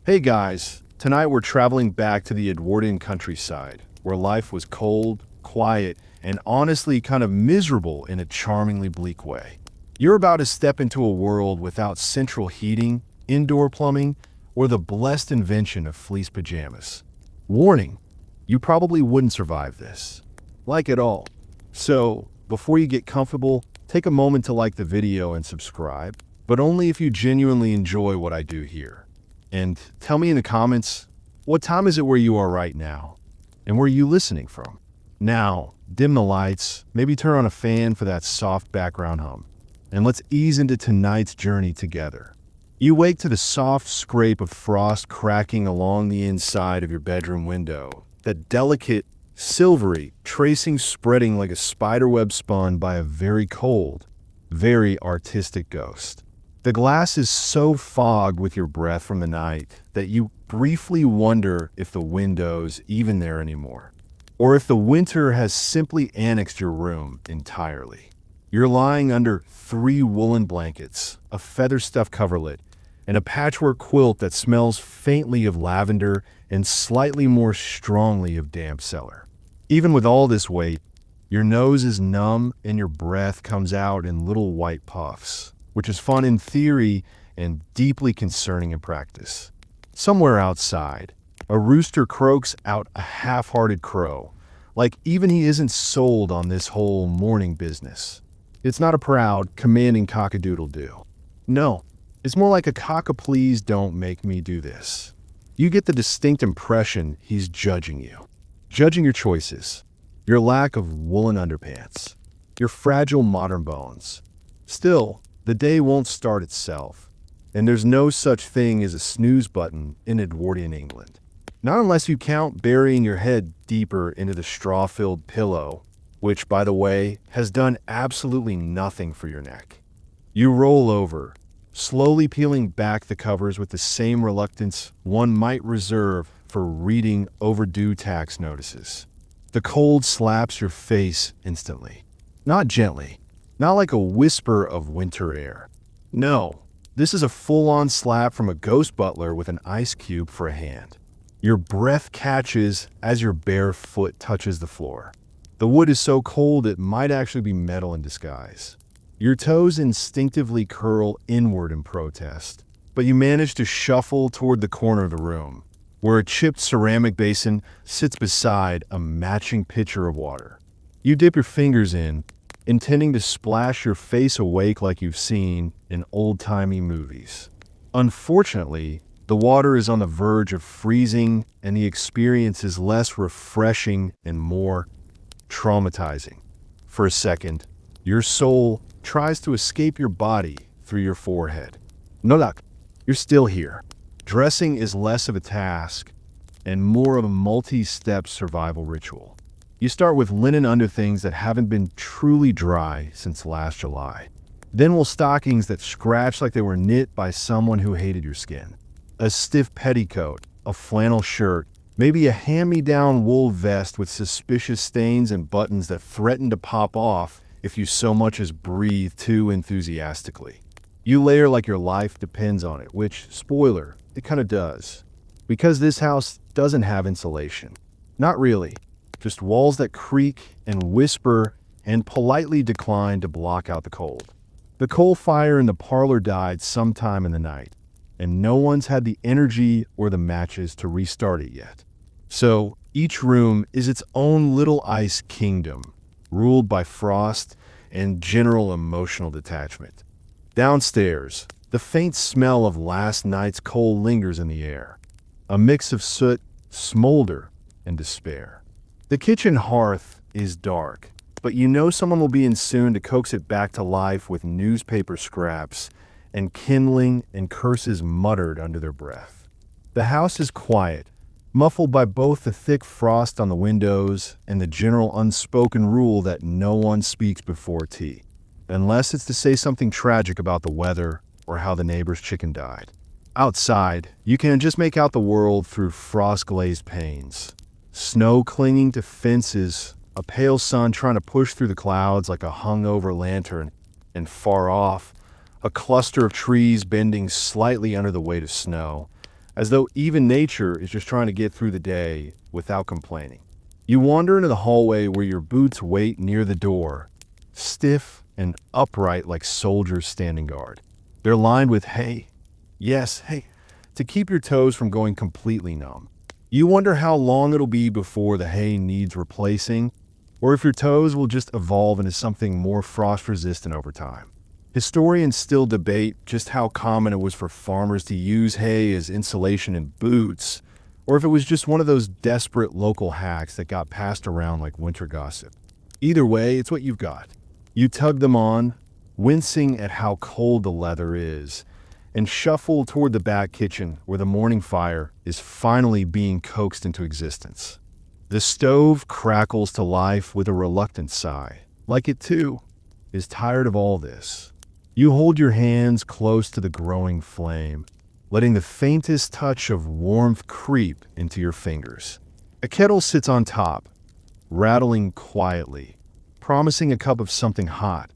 Hey guys, tonight we're traveling back to the Edwardian countryside, where life was cold, quiet, and honestly kind of miserable in a charmingly bleak way. You're about to step into a world without central heating, indoor plumbing, or the blessed invention of fleece pajamas. Warning, you probably wouldn't survive this. Like at all. So, before you get comfortable, take a moment to like the video and subscribe, but only if you genuinely enjoy what I do here. And tell me in the comments, what time is it where you are right now? And where are you listening from? Now, dim the lights, maybe turn on a fan for that soft background hum, and let's ease into tonight's journey together. You wake to the soft scrape of frost cracking along the inside of your bedroom window, that delicate, silvery tracing spreading like a spiderweb spun by a very cold, very artistic ghost. The glass is so fogged with your breath from the night that you briefly wonder if the window's even there anymore, or if the winter has simply annexed your room entirely. You're lying under 3 woolen blankets, a feather-stuffed coverlet, and a patchwork quilt that smells faintly of lavender and slightly more strongly of damp cellar. Even with all this weight, your nose is numb and your breath comes out in little white puffs, which is fun in theory and deeply concerning in practice. Somewhere outside, a rooster croaks out a half-hearted crow, like even he isn't sold on this whole morning business. It's not a proud, commanding cock-a-doodle-doo. No, it's more like a cock-a-please don't make me do this. You get the distinct impression he's judging you. Judging your choices, your lack of woolen underpants, your fragile modern bones. Still, the day won't start itself, and there's no such thing as a snooze button in Edwardian England. Not unless you count burying your head deeper into the straw-filled pillow, which, by the way, has done absolutely nothing for your neck. You roll over, slowly peeling back the covers with the same reluctance one might reserve for reading overdue tax notices. The cold slaps your face instantly. Not gently. Not like a whisper of winter air. No, this is a full-on slap from a ghost butler with an ice cube for a hand. Your breath catches as your bare foot touches the floor. The wood is so cold it might actually be metal in disguise. Your toes instinctively curl inward in protest, but you manage to shuffle toward the corner of the room, where a chipped ceramic basin sits beside a matching pitcher of water. You dip your fingers in, intending to splash your face awake like you've seen in old-timey movies. Unfortunately, the water is on the verge of freezing and the experience is less refreshing and more traumatizing. For a second, your soul tries to escape your body through your forehead. No luck, you're still here. Dressing is less of a task and more of a multi-step survival ritual. You start with linen underthings that haven't been truly dry since last July. Then wool stockings that scratch like they were knit by someone who hated your skin. A stiff petticoat, a flannel shirt, maybe a hand-me-down wool vest with suspicious stains and buttons that threaten to pop off if you so much as breathe too enthusiastically. You layer like your life depends on it, which, spoiler, it kind of does. Because this house doesn't have insulation. Not really. Just walls that creak and whisper and politely decline to block out the cold. The coal fire in the parlor died sometime in the night, and no one's had the energy or the matches to restart it yet. So each room is its own little ice kingdom, ruled by frost and general emotional detachment. Downstairs, the faint smell of last night's coal lingers in the air, a mix of soot, smolder, and despair. The kitchen hearth is dark, but you know someone will be in soon to coax it back to life with newspaper scraps and kindling and curses muttered under their breath. The house is quiet, muffled by both the thick frost on the windows and the general unspoken rule that no one speaks before tea, unless it's to say something tragic about the weather or how the neighbor's chicken died. Outside, you can just make out the world through frost-glazed panes. Snow clinging to fences, a pale sun trying to push through the clouds like a hungover lantern, and far off, a cluster of trees bending slightly under the weight of snow, as though even nature is just trying to get through the day without complaining. You wander into the hallway where your boots wait near the door, stiff and upright like soldiers standing guard. They're lined with hay. Yes, hay, to keep your toes from going completely numb. You wonder how long it'll be before the hay needs replacing, or if your toes will just evolve into something more frost-resistant over time. Historians still debate just how common it was for farmers to use hay as insulation in boots, or if it was just one of those desperate local hacks that got passed around like winter gossip. Either way, it's what you've got. You tug them on, wincing at how cold the leather is, and shuffle toward the back kitchen where the morning fire is finally being coaxed into existence. The stove crackles to life with a reluctant sigh, like it too is tired of all this. You hold your hands close to the growing flame, letting the faintest touch of warmth creep into your fingers. A kettle sits on top, rattling quietly, promising a cup of something hot,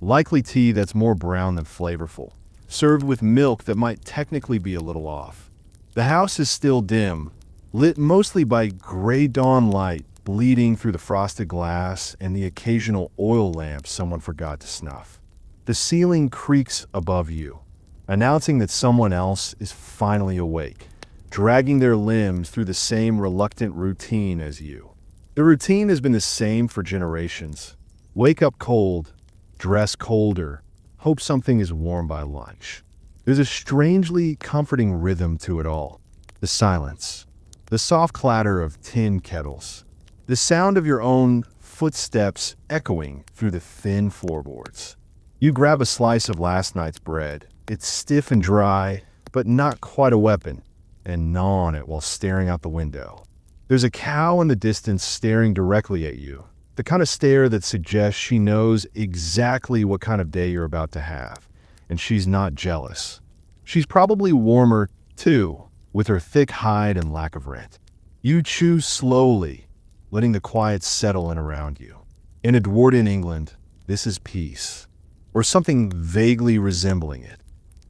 likely tea that's more brown than flavorful, served with milk that might technically be a little off. The house is still dim, lit mostly by gray dawn light bleeding through the frosted glass and the occasional oil lamp someone forgot to snuff. The ceiling creaks above you, announcing that someone else is finally awake, dragging their limbs through the same reluctant routine as you. The routine has been the same for generations. Wake up cold, dress colder, hope something is warm by lunch. There's a strangely comforting rhythm to it all. The silence, the soft clatter of tin kettles, the sound of your own footsteps echoing through the thin floorboards. You grab a slice of last night's bread. It's stiff and dry, but not quite a weapon, and gnaw on it while staring out the window. There's a cow in the distance staring directly at you, the kind of stare that suggests she knows exactly what kind of day you're about to have, and she's not jealous. She's probably warmer, too, with her thick hide and lack of rent. You chew slowly, letting the quiet settle in around you. In Edwardian England, this is peace, or something vaguely resembling it.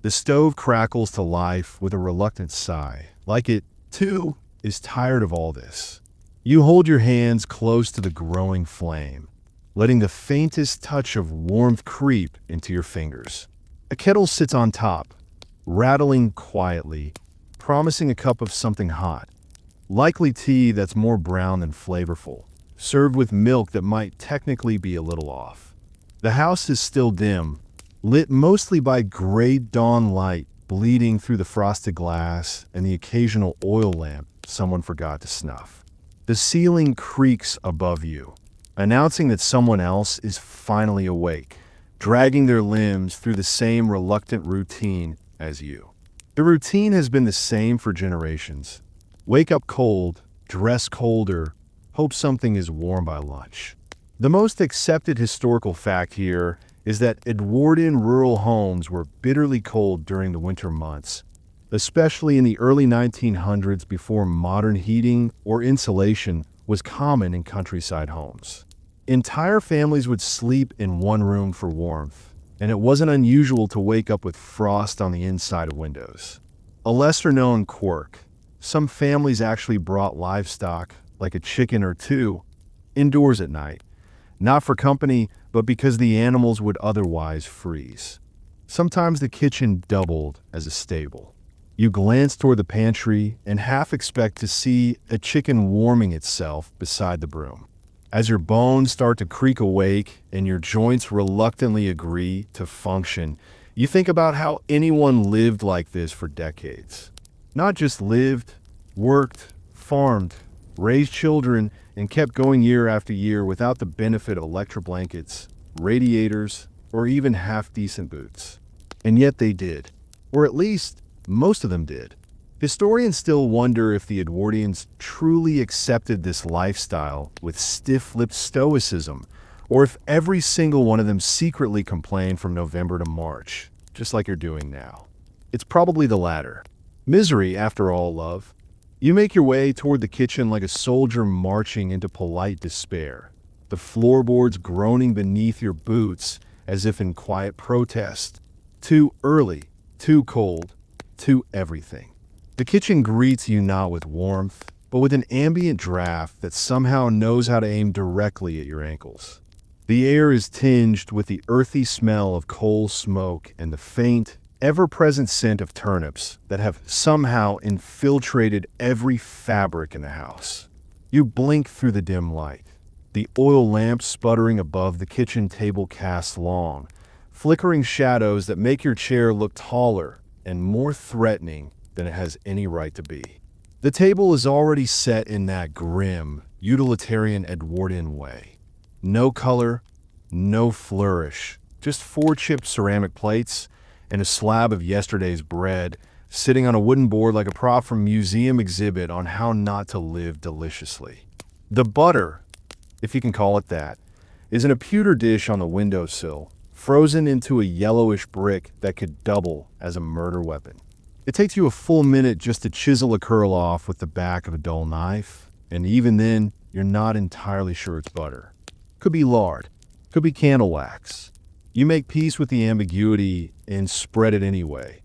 The stove crackles to life with a reluctant sigh, like it, too, is tired of all this. You hold your hands close to the growing flame, letting the faintest touch of warmth creep into your fingers. A kettle sits on top, rattling quietly, promising a cup of something hot, likely tea that's more brown than flavorful, served with milk that might technically be a little off. The house is still dim, lit mostly by gray dawn light bleeding through the frosted glass and the occasional oil lamp someone forgot to snuff. The ceiling creaks above you, announcing that someone else is finally awake, dragging their limbs through the same reluctant routine as you. The routine has been the same for generations. Wake up cold, dress colder, hope something is warm by lunch. The most accepted historical fact here is that Edwardian rural homes were bitterly cold during the winter months, especially in the early 1900s before modern heating or insulation was common in countryside homes. Entire families would sleep in one room for warmth, and it wasn't unusual to wake up with frost on the inside of windows. A lesser-known quirk, some families actually brought livestock, like a chicken or two, indoors at night, not for company, but because the animals would otherwise freeze. Sometimes the kitchen doubled as a stable. You glance toward the pantry and half expect to see a chicken warming itself beside the broom. As your bones start to creak awake and your joints reluctantly agree to function, you think about how anyone lived like this for decades. Not just lived, worked, farmed, raised children, and kept going year after year without the benefit of electric blankets, radiators, or even half-decent boots. And yet they did. Or at least, most of them did. Historians still wonder if the Edwardians truly accepted this lifestyle with stiff-lipped stoicism, or if every single one of them secretly complained from November to March, just like you're doing now. It's probably the latter. Misery, after all, love. You make your way toward the kitchen like a soldier marching into polite despair, the floorboards groaning beneath your boots as if in quiet protest. Too early, too cold, too everything. The kitchen greets you not with warmth, but with an ambient draft that somehow knows how to aim directly at your ankles. The air is tinged with the earthy smell of coal smoke and the faint, ever-present scent of turnips that have somehow infiltrated every fabric in the house. You blink through the dim light. The oil lamp sputtering above the kitchen table casts long, flickering shadows that make your chair look taller and more threatening than it has any right to be. The table is already set in that grim, utilitarian Edwardian way. No color, no flourish, just 4 chipped ceramic plates and a slab of yesterday's bread sitting on a wooden board like a prop from a museum exhibit on how not to live deliciously. The butter, if you can call it that, is in a pewter dish on the windowsill, frozen into a yellowish brick that could double as a murder weapon. It takes you a full minute just to chisel a curl off with the back of a dull knife, and even then, you're not entirely sure it's butter. Could be lard, could be candle wax. You make peace with the ambiguity and spread it anyway.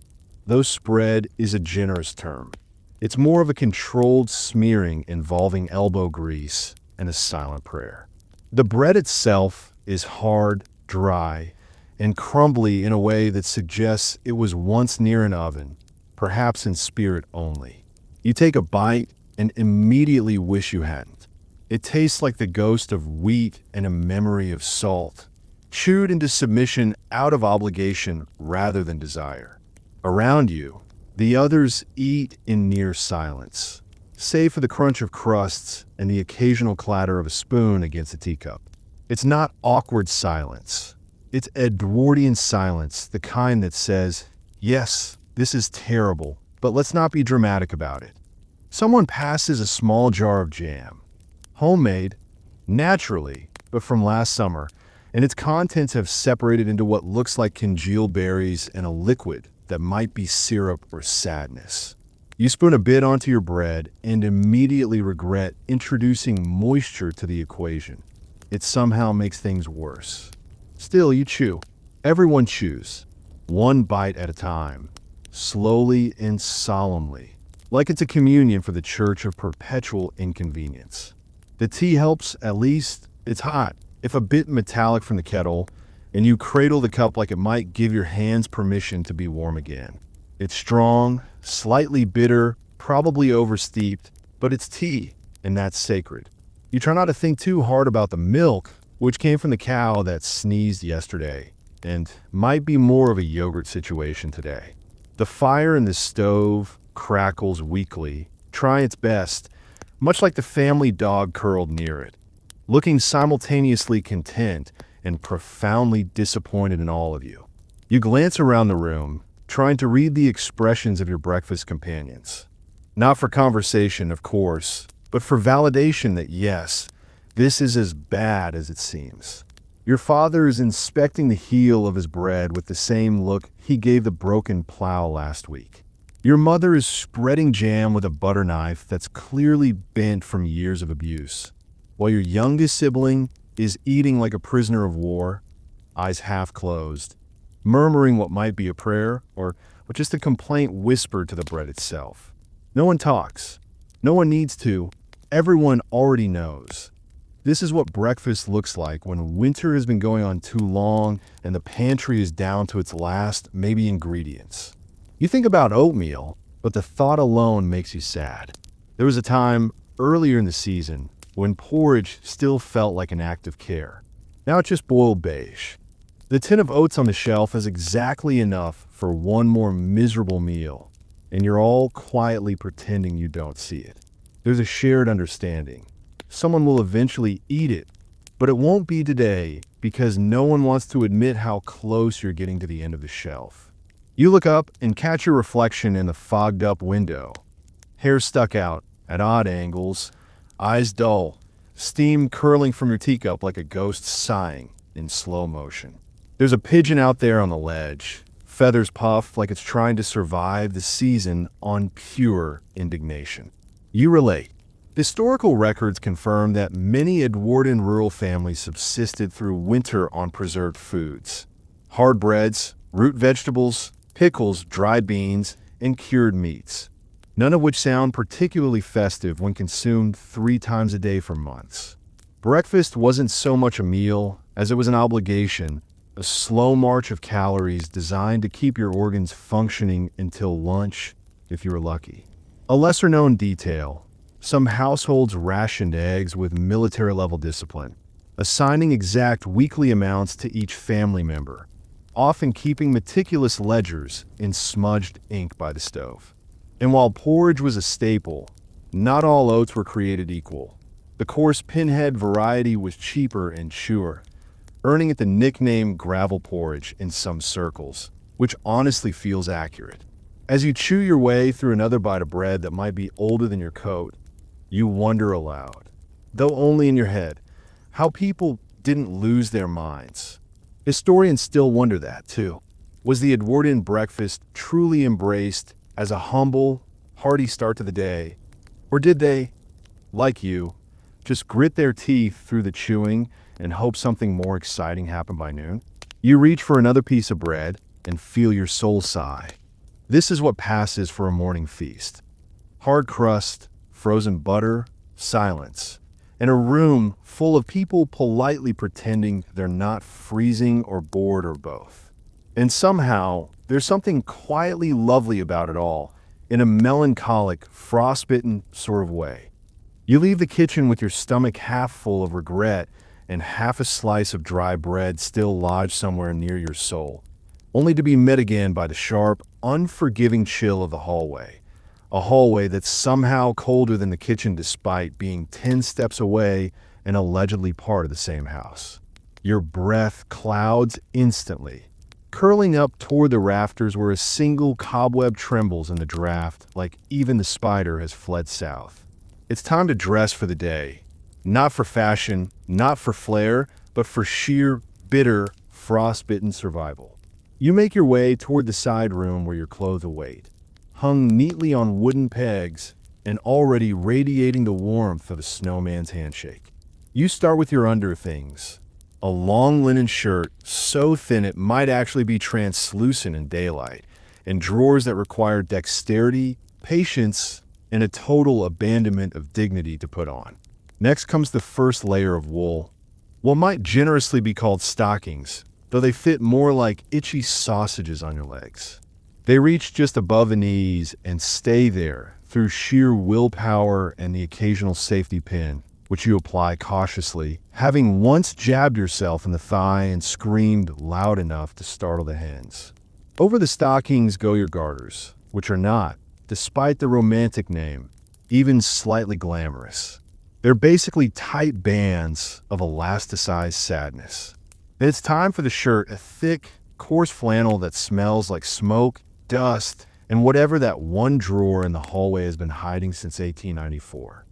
Though spread is a generous term. It's more of a controlled smearing involving elbow grease and a silent prayer. The bread itself is hard, dry, and crumbly in a way that suggests it was once near an oven, perhaps in spirit only. You take a bite and immediately wish you hadn't. It tastes like the ghost of wheat and a memory of salt, chewed into submission out of obligation rather than desire. Around you, the others eat in near silence, save for the crunch of crusts and the occasional clatter of a spoon against a teacup. It's not awkward silence. It's Edwardian silence, the kind that says, yes, this is terrible, but let's not be dramatic about it. Someone passes a small jar of jam. Homemade, naturally, but from last summer, and its contents have separated into what looks like congealed berries and a liquid that might be syrup or sadness. You spoon a bit onto your bread and immediately regret introducing moisture to the equation. It somehow makes things worse. Still, you chew. Everyone chews. One bite at a time. Slowly and solemnly. Like it's a communion for the church of perpetual inconvenience. The tea helps, at least. It's hot, if a bit metallic from the kettle, and you cradle the cup like it might give your hands permission to be warm again. It's strong, slightly bitter, probably oversteeped, but it's tea, and that's sacred. You try not to think too hard about the milk, which came from the cow that sneezed yesterday, and might be more of a yogurt situation today. The fire in the stove crackles weakly, trying its best, much like the family dog curled near it, looking simultaneously content and profoundly disappointed in all of you. You glance around the room, trying to read the expressions of your breakfast companions. Not for conversation, of course, but for validation that yes, this is as bad as it seems. Your father is inspecting the heel of his bread with the same look he gave the broken plow last week. Your mother is spreading jam with a butter knife that's clearly bent from years of abuse, while your youngest sibling is eating like a prisoner of war, eyes half closed, murmuring what might be a prayer or just a complaint whispered to the bread itself. No one talks. No one needs to. Everyone already knows. This is what breakfast looks like when winter has been going on too long and the pantry is down to its last, maybe, ingredients. You think about oatmeal, but the thought alone makes you sad. There was a time earlier in the season when porridge still felt like an act of care. Now it's just boiled beige. The tin of oats on the shelf is exactly enough for one more miserable meal, and you're all quietly pretending you don't see it. There's a shared understanding. Someone will eventually eat it, but it won't be today because no one wants to admit how close you're getting to the end of the shelf. You look up and catch your reflection in the fogged-up window. Hair stuck out at odd angles, eyes dull, steam curling from your teacup like a ghost sighing in slow motion. There's a pigeon out there on the ledge, feathers puff like it's trying to survive the season on pure indignation. You relate. Historical records confirm that many Edwardian rural families subsisted through winter on preserved foods. Hard breads, root vegetables, pickles, dried beans, and cured meats. none of which sound particularly festive when consumed 3 times a day for months. Breakfast wasn't so much a meal as it was an obligation, a slow march of calories designed to keep your organs functioning until lunch, if you were lucky. A lesser-known detail: some households rationed eggs with military-level discipline, assigning exact weekly amounts to each family member, often keeping meticulous ledgers in smudged ink by the stove. And while porridge was a staple, not all oats were created equal. The coarse pinhead variety was cheaper and chewer, earning it the nickname gravel porridge in some circles, which honestly feels accurate. As you chew your way through another bite of bread that might be older than your coat, you wonder aloud, though only in your head, how people didn't lose their minds. Historians still wonder that, too. Was the Edwardian breakfast truly embraced as a humble, hearty start to the day? Or did they, like you, just grit their teeth through the chewing and hope something more exciting happened by noon? You reach for another piece of bread and feel your soul sigh. This is what passes for a morning feast. Hard crust, frozen butter, silence, and a room full of people politely pretending they're not freezing or bored or both. And somehow, there's something quietly lovely about it all, in a melancholic, frostbitten sort of way. You leave the kitchen with your stomach half full of regret and half a slice of dry bread still lodged somewhere near your soul, only to be met again by the sharp, unforgiving chill of the hallway. A hallway that's somehow colder than the kitchen despite being 10 steps away and allegedly part of the same house. Your breath clouds instantly, curling up toward the rafters where a single cobweb trembles in the draft like even the spider has fled south. It's time to dress for the day. Not for fashion, not for flair, but for sheer, bitter, frostbitten survival. You make your way toward the side room where your clothes await, hung neatly on wooden pegs and already radiating the warmth of a snowman's handshake. You start with your underthings, a long linen shirt so thin it might actually be translucent in daylight, and drawers that require dexterity, patience, and a total abandonment of dignity to put on. Next comes the first layer of wool, what might generously be called stockings, though they fit more like itchy sausages on your legs. They reach just above the knees and stay there through sheer willpower and the occasional safety pin, which you apply cautiously, having once jabbed yourself in the thigh and screamed loud enough to startle the hens. Over the stockings go your garters, which are not, despite the romantic name, even slightly glamorous. They're basically tight bands of elasticized sadness. Then it's time for the shirt, a thick, coarse flannel that smells like smoke, dust, and whatever that one drawer in the hallway has been hiding since 1894.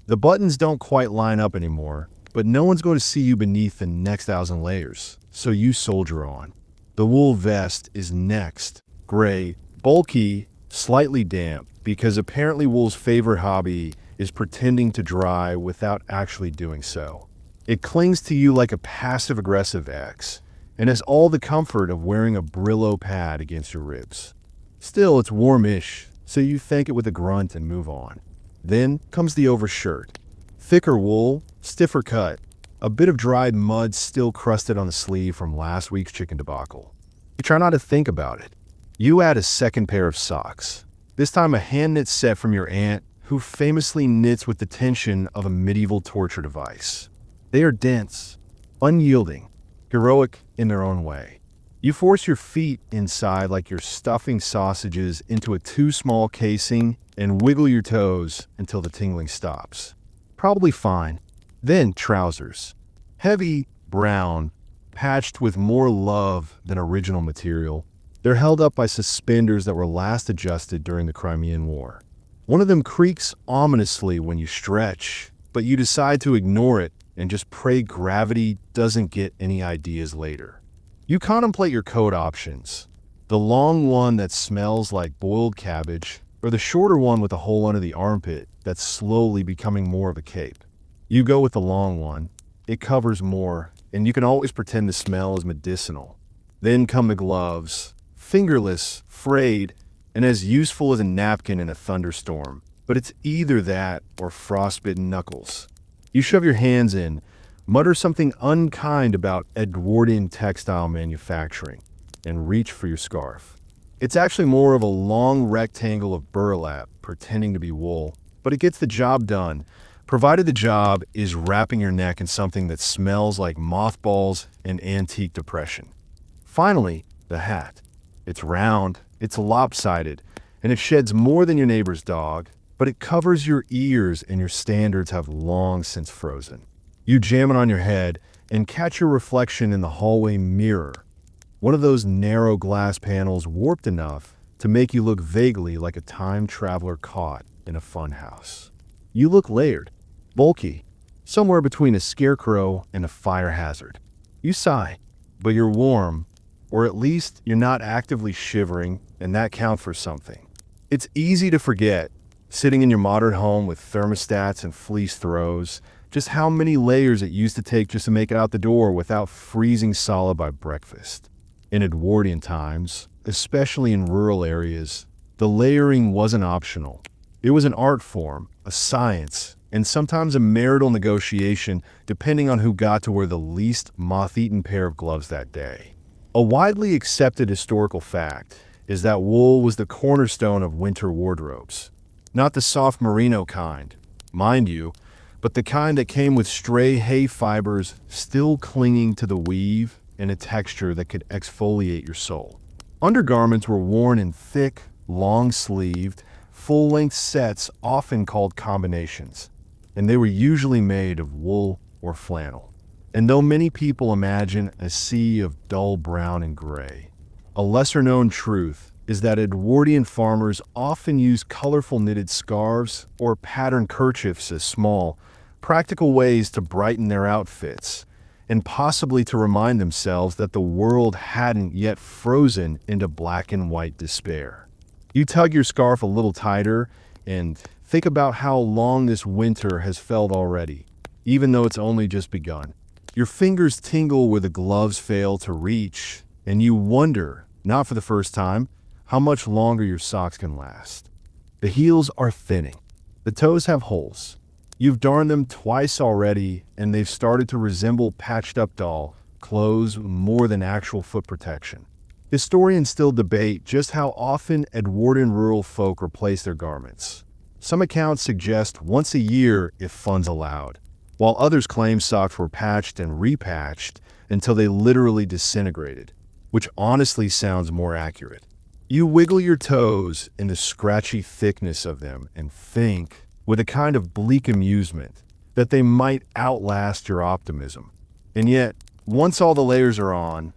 The buttons don't quite line up anymore, but no one's going to see you beneath the next 1,000 layers, so you soldier on. The wool vest is next, gray, bulky, slightly damp, because apparently wool's favorite hobby is pretending to dry without actually doing so. It clings to you like a passive-aggressive ex, and has all the comfort of wearing a Brillo pad against your ribs. Still, it's warmish, so you thank it with a grunt and move on. Then comes the overshirt. Thicker wool, stiffer cut, a bit of dried mud still crusted on the sleeve from last week's chicken debacle. You try not to think about it. You add a second pair of socks, this time a hand-knit set from your aunt, who famously knits with the tension of a medieval torture device. They are dense, unyielding, heroic in their own way. You force your feet inside like you're stuffing sausages into a too small casing and wiggle your toes until the tingling stops. Probably fine. Then trousers. Heavy, brown, patched with more love than original material. They're held up by suspenders that were last adjusted during the Crimean War. One of them creaks ominously when you stretch, but you decide to ignore it and just pray gravity doesn't get any ideas later. You contemplate your coat options. The long one that smells like boiled cabbage, or the shorter one with a hole under the armpit that's slowly becoming more of a cape. You go with the long one. It covers more, and you can always pretend the smell is medicinal. Then come the gloves, fingerless, frayed, and as useful as a napkin in a thunderstorm, but it's either that or frostbitten knuckles. You shove your hands in, mutter something unkind about Edwardian textile manufacturing, and reach for your scarf. It's actually more of a long rectangle of burlap pretending to be wool, but it gets the job done, provided the job is wrapping your neck in something that smells like mothballs and antique depression. Finally, the hat. It's round, it's lopsided, and it sheds more than your neighbor's dog, but it covers your ears and your standards have long since frozen. You jam it on your head and catch your reflection in the hallway mirror, one of those narrow glass panels warped enough to make you look vaguely like a time traveler caught in a funhouse. You look layered, bulky, somewhere between a scarecrow and a fire hazard. You sigh, but you're warm, or at least you're not actively shivering, and that counts for something. It's easy to forget, sitting in your modern home with thermostats and fleece throws, just how many layers it used to take just to make it out the door without freezing solid by breakfast. In Edwardian times, especially in rural areas, the layering wasn't optional. It was an art form, a science, and sometimes a marital negotiation depending on who got to wear the least moth-eaten pair of gloves that day. A widely accepted historical fact is that wool was the cornerstone of winter wardrobes. Not the soft merino kind, mind you, but the kind that came with stray hay fibers still clinging to the weave and a texture that could exfoliate your soul. Undergarments were worn in thick, long-sleeved, full-length sets often called combinations, and they were usually made of wool or flannel. And though many people imagine a sea of dull brown and gray, a lesser-known truth is that Edwardian farmers often used colorful knitted scarves or patterned kerchiefs as small, practical ways to brighten their outfits, and possibly to remind themselves that the world hadn't yet frozen into black and white despair. You tug your scarf a little tighter and think about how long this winter has felt already, even though it's only just begun. Your fingers tingle where the gloves fail to reach, and you wonder, not for the first time, how much longer your socks can last. The heels are thinning. The toes have holes. You've darned them twice already, and they've started to resemble patched-up doll clothes more than actual foot protection. Historians still debate just how often Edwardian rural folk replace their garments. Some accounts suggest once a year if funds allowed, while others claim socks were patched and repatched until they literally disintegrated, which honestly sounds more accurate. You wiggle your toes in the scratchy thickness of them and think, with a kind of bleak amusement, that they might outlast your optimism. And yet, once all the layers are on,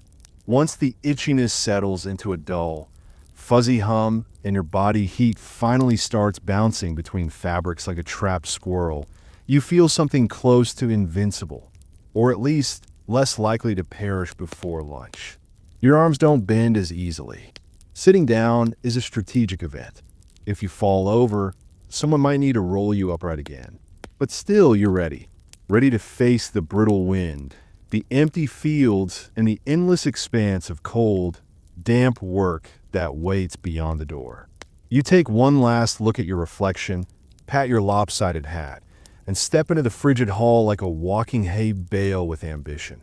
once the itchiness settles into a dull, fuzzy hum and your body heat finally starts bouncing between fabrics like a trapped squirrel, you feel something close to invincible, or at least less likely to perish before lunch. Your arms don't bend as easily. Sitting down is a strategic event. If you fall over, someone might need to roll you upright again. But still, you're ready to face the brittle wind, the empty fields, and the endless expanse of cold, damp work that waits beyond the door. You take one last look at your reflection, pat your lopsided hat, and step into the frigid hall like a walking hay bale with ambition.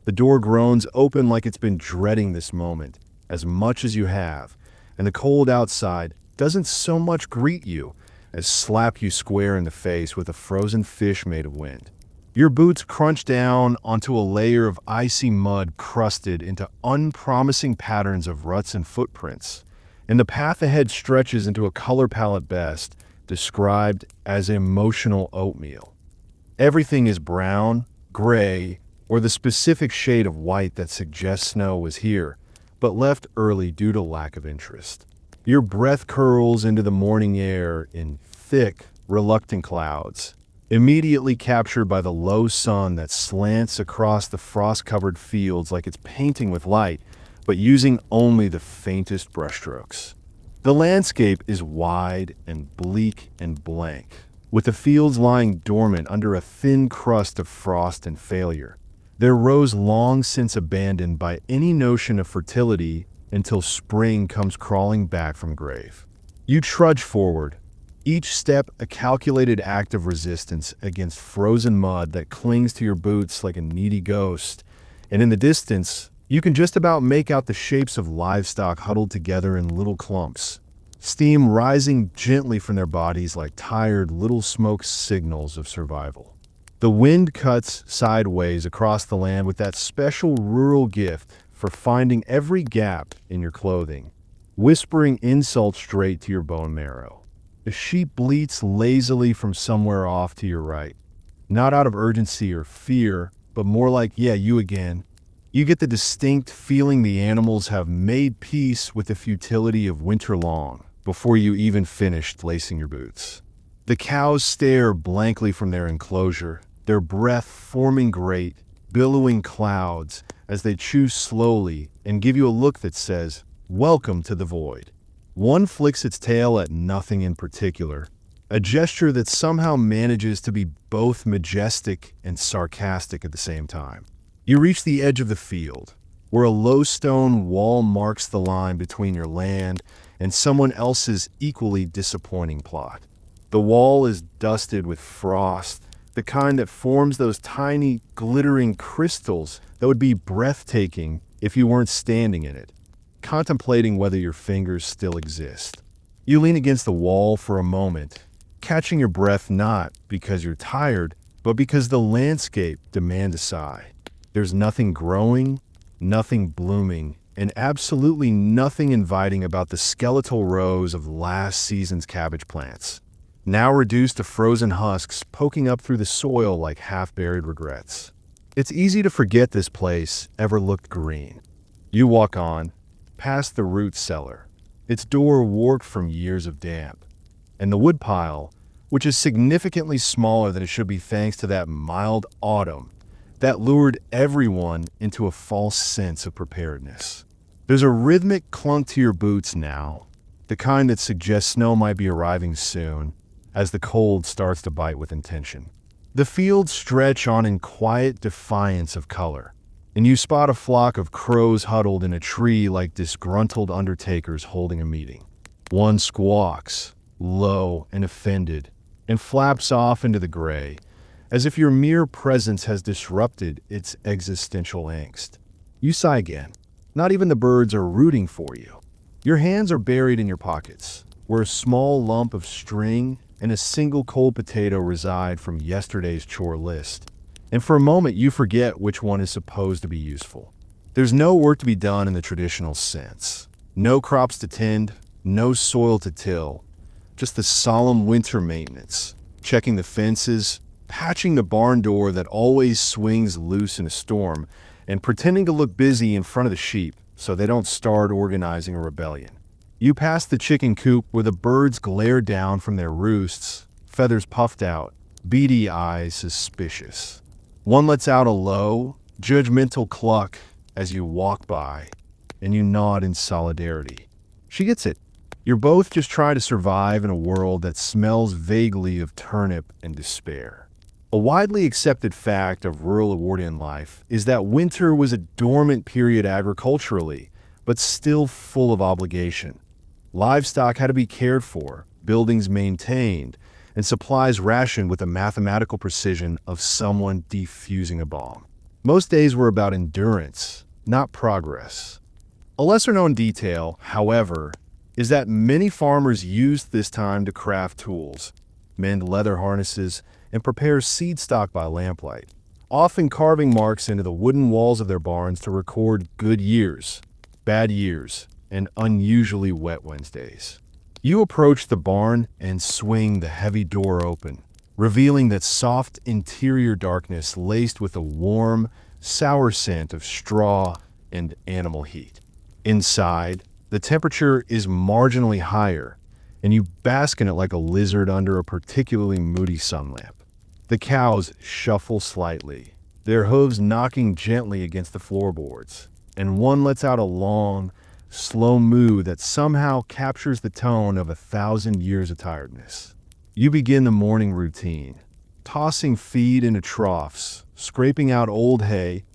The door groans open like it's been dreading this moment as much as you have, and the cold outside doesn't so much greet you as slap you square in the face with a frozen fish made of wind. Your boots crunch down onto a layer of icy mud crusted into unpromising patterns of ruts and footprints, and the path ahead stretches into a color palette best described as emotional oatmeal. Everything is brown, gray, or the specific shade of white that suggests snow was here, but left early due to lack of interest. Your breath curls into the morning air in thick, reluctant clouds, immediately captured by the low sun that slants across the frost-covered fields like it's painting with light, but using only the faintest brushstrokes. The landscape is wide and bleak and blank, with the fields lying dormant under a thin crust of frost and failure, their rows long since abandoned by any notion of fertility until spring comes crawling back from grave. You trudge forward, each step a calculated act of resistance against frozen mud that clings to your boots like a needy ghost, and in the distance, you can just about make out the shapes of livestock huddled together in little clumps, steam rising gently from their bodies like tired little smoke signals of survival. The wind cuts sideways across the land with that special rural gift for finding every gap in your clothing, whispering insults straight to your bone marrow. A sheep bleats lazily from somewhere off to your right, not out of urgency or fear, but more like, yeah, you again. You get the distinct feeling the animals have made peace with the futility of winter long before you even finished lacing your boots. The cows stare blankly from their enclosure, their breath forming great, billowing clouds as they chew slowly and give you a look that says, "Welcome to the void." One flicks its tail at nothing in particular, a gesture that somehow manages to be both majestic and sarcastic at the same time. You reach the edge of the field, where a low stone wall marks the line between your land and someone else's equally disappointing plot. The wall is dusted with frost, the kind that forms those tiny, glittering crystals that would be breathtaking if you weren't standing in it, contemplating whether your fingers still exist. You lean against the wall for a moment, catching your breath not because you're tired, but because the landscape demands a sigh. There's nothing growing, nothing blooming, and absolutely nothing inviting about the skeletal rows of last season's cabbage plants, now reduced to frozen husks poking up through the soil like half-buried regrets. It's easy to forget this place ever looked green. You walk on, past the root cellar, its door warped from years of damp, and the woodpile, which is significantly smaller than it should be thanks to that mild autumn that lured everyone into a false sense of preparedness. There's a rhythmic clunk to your boots now, the kind that suggests snow might be arriving soon, as the cold starts to bite with intention. The fields stretch on in quiet defiance of color, and you spot a flock of crows huddled in a tree like disgruntled undertakers holding a meeting. One squawks, low and offended, and flaps off into the gray, as if your mere presence has disrupted its existential angst. You sigh again. Not even the birds are rooting for you. Your hands are buried in your pockets, where a small lump of string and a single cold potato reside from yesterday's chore list. And for a moment you forget which one is supposed to be useful. There's no work to be done in the traditional sense. No crops to tend, no soil to till. Just the solemn winter maintenance, checking the fences, patching the barn door that always swings loose in a storm, and pretending to look busy in front of the sheep so they don't start organizing a rebellion. You pass the chicken coop where the birds glare down from their roosts, feathers puffed out, beady eyes suspicious. One lets out a low, judgmental cluck as you walk by, and you nod in solidarity. She gets it. You're both just trying to survive in a world that smells vaguely of turnip and despair. A widely accepted fact of rural Edwardian life is that winter was a dormant period agriculturally, but still full of obligation. Livestock had to be cared for, buildings maintained, and supplies rationed with the mathematical precision of someone defusing a bomb. Most days were about endurance, not progress. A lesser-known detail, however, is that many farmers used this time to craft tools, mend leather harnesses, and prepare seed stock by lamplight, often carving marks into the wooden walls of their barns to record good years, bad years, and unusually wet Wednesdays. You approach the barn and swing the heavy door open, revealing that soft interior darkness laced with a warm, sour scent of straw and animal heat. Inside, the temperature is marginally higher, and you bask in it like a lizard under a particularly moody sun lamp. The cows shuffle slightly, their hooves knocking gently against the floorboards, and one lets out a long, slow moo that somehow captures the tone of 1,000 years of tiredness. You begin the morning routine, tossing feed into troughs, scraping out old hay,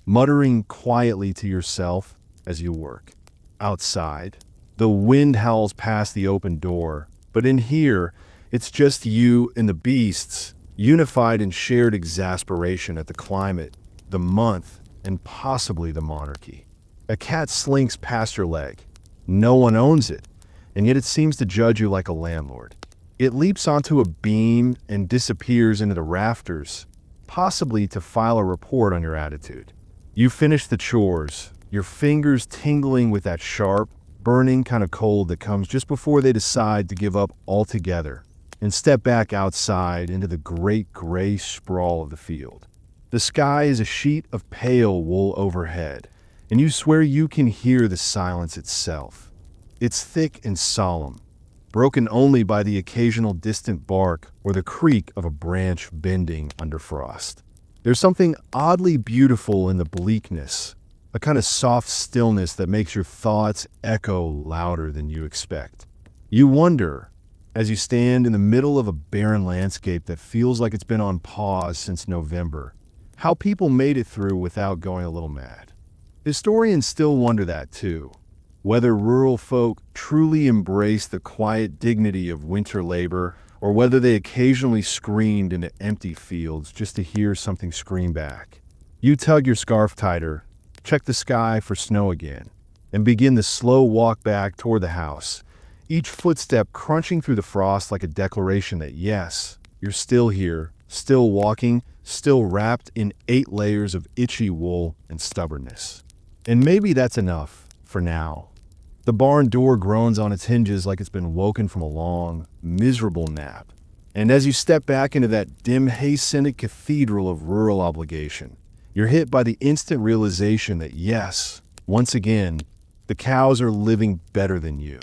muttering quietly to yourself as you work. Outside, the wind howls past the open door, but in here, it's just you and the beasts, unified in shared exasperation at the climate, the month, and possibly the monarchy. A cat slinks past your leg. No one owns it, and yet it seems to judge you like a landlord. It leaps onto a beam and disappears into the rafters, possibly to file a report on your attitude. You finish the chores, your fingers tingling with that sharp, burning kind of cold that comes just before they decide to give up altogether and step back outside into the great gray sprawl of the field. The sky is a sheet of pale wool overhead, and you swear you can hear the silence itself. It's thick and solemn, broken only by the occasional distant bark or the creak of a branch bending under frost. There's something oddly beautiful in the bleakness, a kind of soft stillness that makes your thoughts echo louder than you expect. You wonder, as you stand in the middle of a barren landscape that feels like it's been on pause since November, how people made it through without going a little mad. Historians still wonder that too, whether rural folk truly embrace the quiet dignity of winter labor or whether they occasionally screamed into empty fields just to hear something scream back. You tug your scarf tighter, check the sky for snow again, and begin the slow walk back toward the house, each footstep crunching through the frost like a declaration that yes, you're still here, still walking, still wrapped in 8 layers of itchy wool and stubbornness. And maybe that's enough for now. The barn door groans on its hinges like it's been woken from a long, miserable nap. And as you step back into that dim, hay-scented cathedral of rural obligation, you're hit by the instant realization that yes, once again, the cows are living better than you.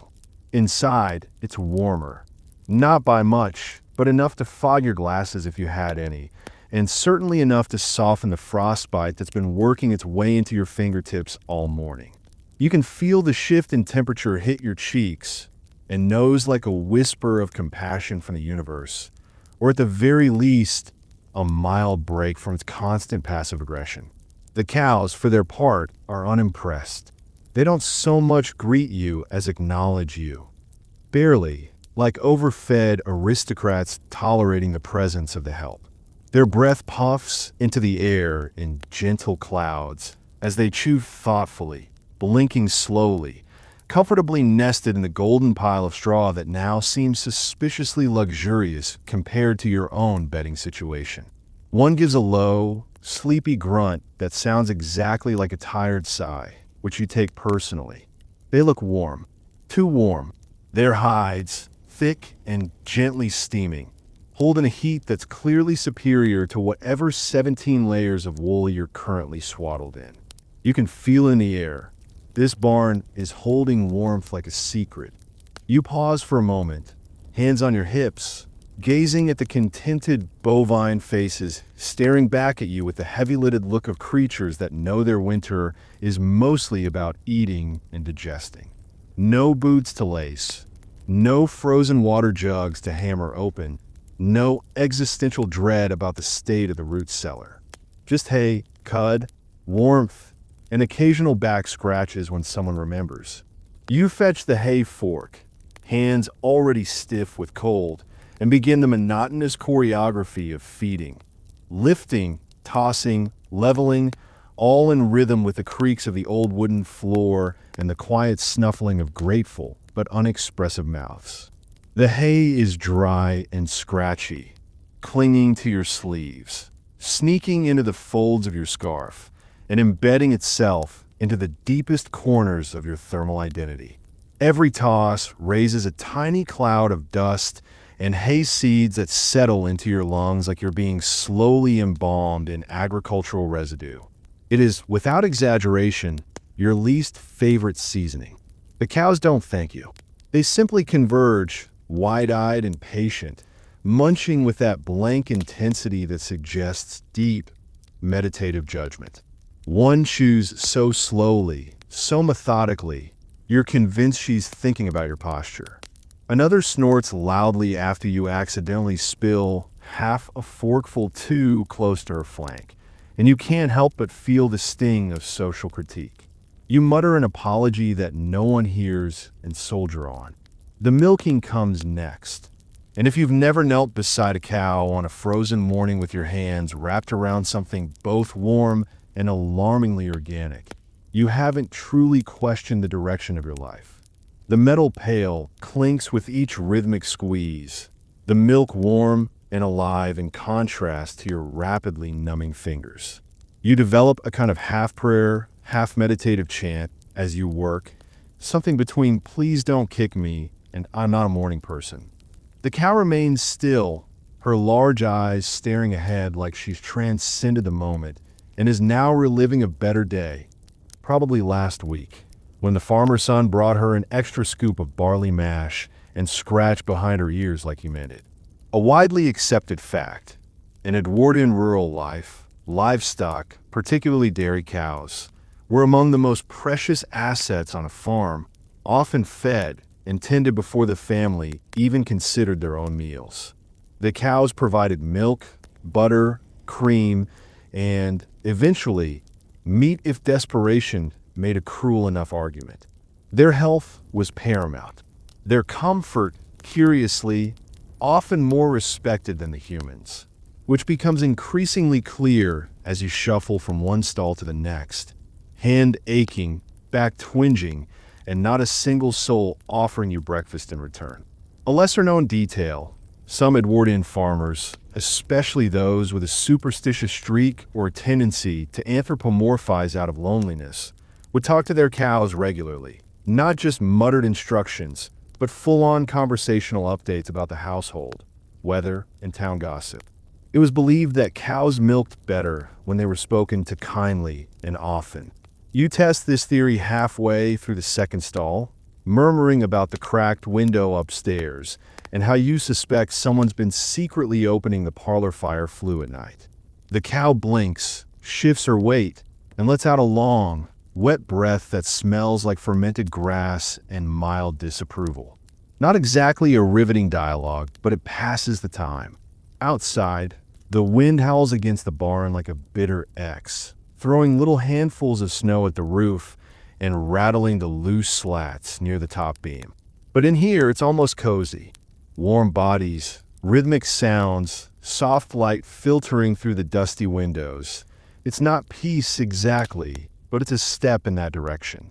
Inside, it's warmer. Not by much, but enough to fog your glasses if you had any, and certainly enough to soften the frostbite that's been working its way into your fingertips all morning. You can feel the shift in temperature hit your cheeks and nose like a whisper of compassion from the universe, or at the very least, a mild break from its constant passive aggression. The cows, for their part, are unimpressed. They don't so much greet you as acknowledge you. Barely, like overfed aristocrats tolerating the presence of the help. Their breath puffs into the air in gentle clouds as they chew thoughtfully, blinking slowly, comfortably nested in the golden pile of straw that now seems suspiciously luxurious compared to your own bedding situation. One gives a low, sleepy grunt that sounds exactly like a tired sigh, which you take personally. They look warm, too warm. Their hides, thick and gently steaming, holding a heat that's clearly superior to whatever 17 layers of wool you're currently swaddled in. You can feel in the air. This barn is holding warmth like a secret. You pause for a moment, hands on your hips, gazing at the contented bovine faces staring back at you with the heavy-lidded look of creatures that know their winter is mostly about eating and digesting. No boots to lace, no frozen water jugs to hammer open, no existential dread about the state of the root cellar. Just hay, cud, warmth, and occasional back scratches when someone remembers. You fetch the hay fork, hands already stiff with cold, and begin the monotonous choreography of feeding, lifting, tossing, leveling, all in rhythm with the creaks of the old wooden floor and the quiet snuffling of grateful but unexpressive mouths. The hay is dry and scratchy, clinging to your sleeves, sneaking into the folds of your scarf, and embedding itself into the deepest corners of your thermal identity. Every toss raises a tiny cloud of dust and hay seeds that settle into your lungs like you're being slowly embalmed in agricultural residue. It is, without exaggeration, your least favorite seasoning. The cows don't thank you. They simply converge, wide-eyed and patient, munching with that blank intensity that suggests deep, meditative judgment. One chews so slowly, so methodically, you're convinced she's thinking about your posture. Another snorts loudly after you accidentally spill half a forkful too close to her flank, and you can't help but feel the sting of social critique. You mutter an apology that no one hears and soldier on. The milking comes next. And if you've never knelt beside a cow on a frozen morning with your hands wrapped around something both warm and alarmingly organic, you haven't truly questioned the direction of your life. The metal pail clinks with each rhythmic squeeze, the milk warm and alive in contrast to your rapidly numbing fingers. You develop a kind of half prayer, half meditative chant as you work, something between "please don't kick me" and "I'm not a morning person." The cow remains still, her large eyes staring ahead like she's transcended the moment and is now reliving a better day, probably last week, when the farmer's son brought her an extra scoop of barley mash and scratched behind her ears like he meant it. A widely accepted fact: in Edwardian rural life, livestock, particularly dairy cows, were among the most precious assets on a farm, often fed and tended before the family even considered their own meals. The cows provided milk, butter, cream, and, eventually, meat if desperation made a cruel enough argument. Their health was paramount. Their comfort, curiously, often more respected than the humans, which becomes increasingly clear as you shuffle from one stall to the next, hand aching, back twinging, and not a single soul offering you breakfast in return. A lesser-known detail: some Edwardian farmers, especially those with a superstitious streak or a tendency to anthropomorphize out of loneliness, would talk to their cows regularly, not just muttered instructions, but full-on conversational updates about the household, weather, and town gossip. It was believed that cows milked better when they were spoken to kindly and often. You test this theory halfway through the second stall, murmuring about the cracked window upstairs and how you suspect someone's been secretly opening the parlor fire flue at night. The cow blinks, shifts her weight, and lets out a long, wet breath that smells like fermented grass and mild disapproval. Not exactly a riveting dialogue, but it passes the time. Outside, the wind howls against the barn like a bitter X, throwing little handfuls of snow at the roof and rattling the loose slats near the top beam. But in here, it's almost cozy. Warm bodies, rhythmic sounds, soft light filtering through the dusty windows. It's not peace exactly, but it's a step in that direction.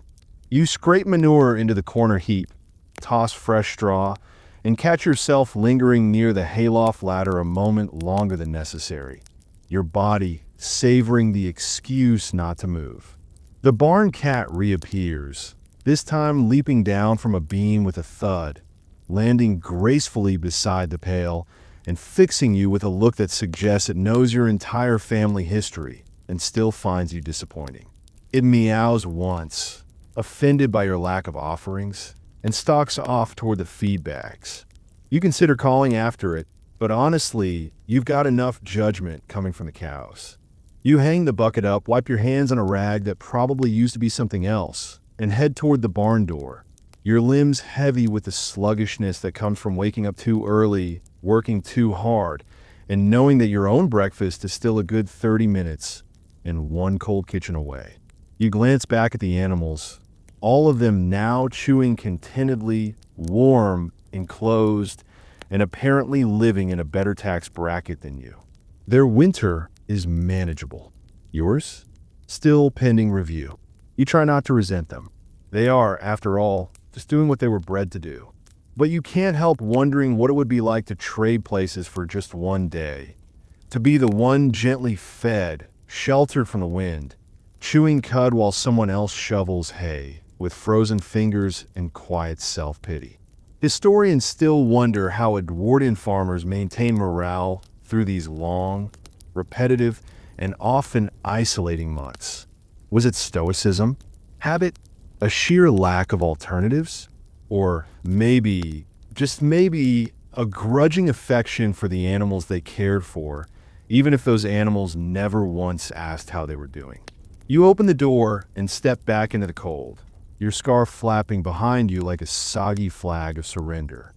You scrape manure into the corner heap, toss fresh straw, and catch yourself lingering near the hayloft ladder a moment longer than necessary, your body savoring the excuse not to move. The barn cat reappears, this time leaping down from a beam with a thud, landing gracefully beside the pail and fixing you with a look that suggests it knows your entire family history and still finds you disappointing. It meows once, offended by your lack of offerings, and stalks off toward the feed bags. You consider calling after it, but honestly, you've got enough judgment coming from the cows. You hang the bucket up, wipe your hands on a rag that probably used to be something else, and head toward the barn door, your limbs heavy with the sluggishness that comes from waking up too early, working too hard, and knowing that your own breakfast is still a good 30 minutes and one cold kitchen away. You glance back at the animals, all of them now chewing contentedly, warm, enclosed, and apparently living in a better tax bracket than you. Their winter is manageable. Yours? Still pending review. You try not to resent them. They are, after all, just doing what they were bred to do. But you can't help wondering what it would be like to trade places for just one day. To be the one gently fed, sheltered from the wind, chewing cud while someone else shovels hay, with frozen fingers and quiet self-pity. Historians still wonder how Edwardian farmers maintain morale through these long, repetitive, and often isolating months. Was it stoicism, habit, a sheer lack of alternatives, or maybe, just maybe, a grudging affection for the animals they cared for, even if those animals never once asked how they were doing? You open the door and step back into the cold, your scarf flapping behind you like a soggy flag of surrender.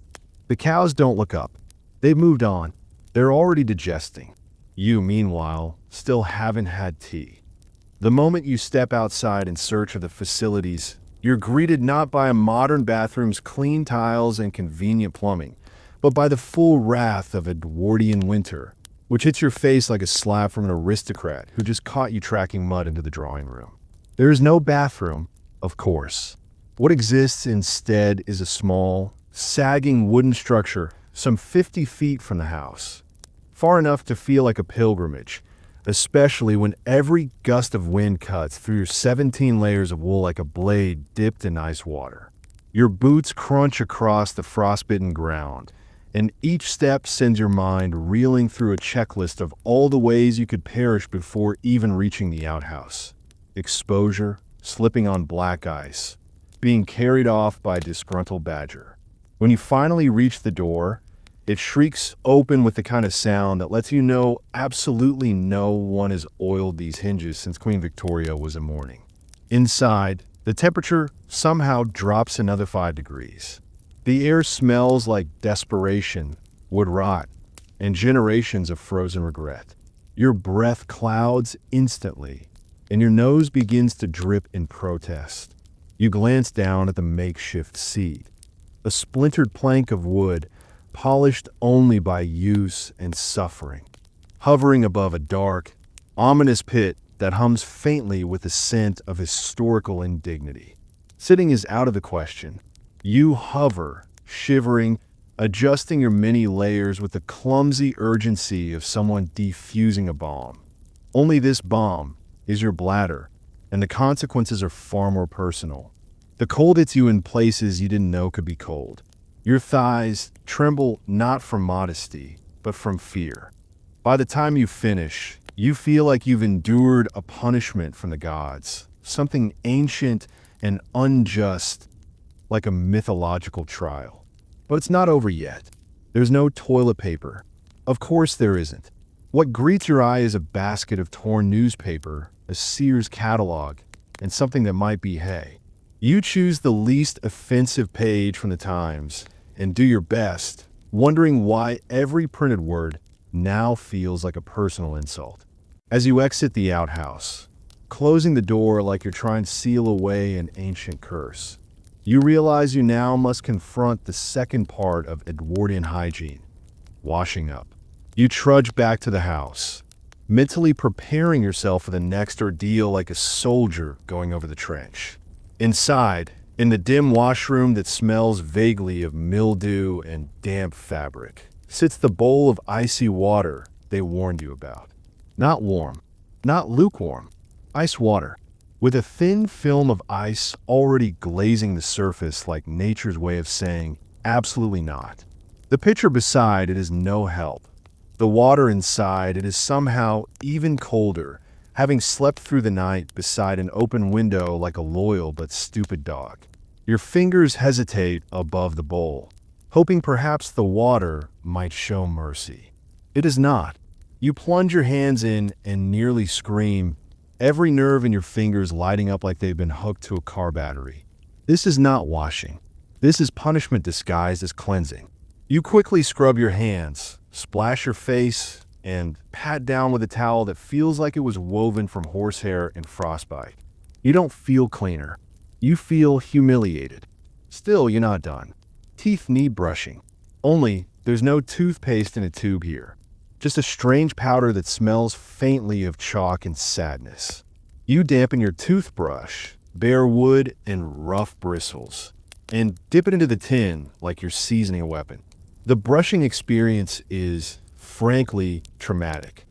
The cows don't look up. They've moved on. They're already digesting. You, meanwhile, still haven't had tea. The moment you step outside in search of the facilities, you're greeted not by a modern bathroom's clean tiles and convenient plumbing, but by the full wrath of Edwardian winter, which hits your face like a slap from an aristocrat who just caught you tracking mud into the drawing room. There is no bathroom, of course. What exists instead is a small, sagging wooden structure some 50 feet from the house, far enough to feel like a pilgrimage, especially when every gust of wind cuts through your 17 layers of wool like a blade dipped in ice water. Your boots crunch across the frostbitten ground, and each step sends your mind reeling through a checklist of all the ways you could perish before even reaching the outhouse. Exposure, slipping on black ice, being carried off by a disgruntled badger. When you finally reach the door, it shrieks open with the kind of sound that lets you know absolutely no one has oiled these hinges since Queen Victoria was a morning. Inside, the temperature somehow drops another 5 degrees. The air smells like desperation, wood rot, and generations of frozen regret. Your breath clouds instantly, and your nose begins to drip in protest. You glance down at the makeshift seat, a splintered plank of wood polished only by use and suffering, hovering above a dark, ominous pit that hums faintly with the scent of historical indignity. Sitting is out of the question. You hover, shivering, adjusting your many layers with the clumsy urgency of someone defusing a bomb. Only this bomb is your bladder, and the consequences are far more personal. The cold hits you in places you didn't know could be cold. Your thighs tremble not from modesty, but from fear. By the time you finish, you feel like you've endured a punishment from the gods, something ancient and unjust, like a mythological trial. But it's not over yet. There's no toilet paper. Of course there isn't. What greets your eye is a basket of torn newspaper, a Sears catalog, and something that might be hay. You choose the least offensive page from the Times and do your best, wondering why every printed word now feels like a personal insult. As you exit the outhouse, closing the door like you're trying to seal away an ancient curse, you realize you now must confront the second part of Edwardian hygiene, washing up. You trudge back to the house, mentally preparing yourself for the next ordeal like a soldier going over the trench. Inside, in the dim washroom that smells vaguely of mildew and damp fabric, sits the bowl of icy water they warned you about. Not warm, not lukewarm, ice water, with a thin film of ice already glazing the surface like nature's way of saying, absolutely not. The pitcher beside it is no help. The water inside it is somehow even colder, having slept through the night beside an open window like a loyal but stupid dog. Your fingers hesitate above the bowl, hoping perhaps the water might show mercy. It is not. You plunge your hands in and nearly scream, every nerve in your fingers lighting up like they've been hooked to a car battery. This is not washing. This is punishment disguised as cleansing. You quickly scrub your hands, splash your face, and pat down with a towel that feels like it was woven from horsehair and frostbite. You don't feel cleaner. You feel humiliated. Still, you're not done. Teeth need brushing. Only, there's no toothpaste in a tube here. Just a strange powder that smells faintly of chalk and sadness. You dampen your toothbrush, bare wood and rough bristles, and dip it into the tin like you're seasoning a weapon. The brushing experience is, frankly, traumatic.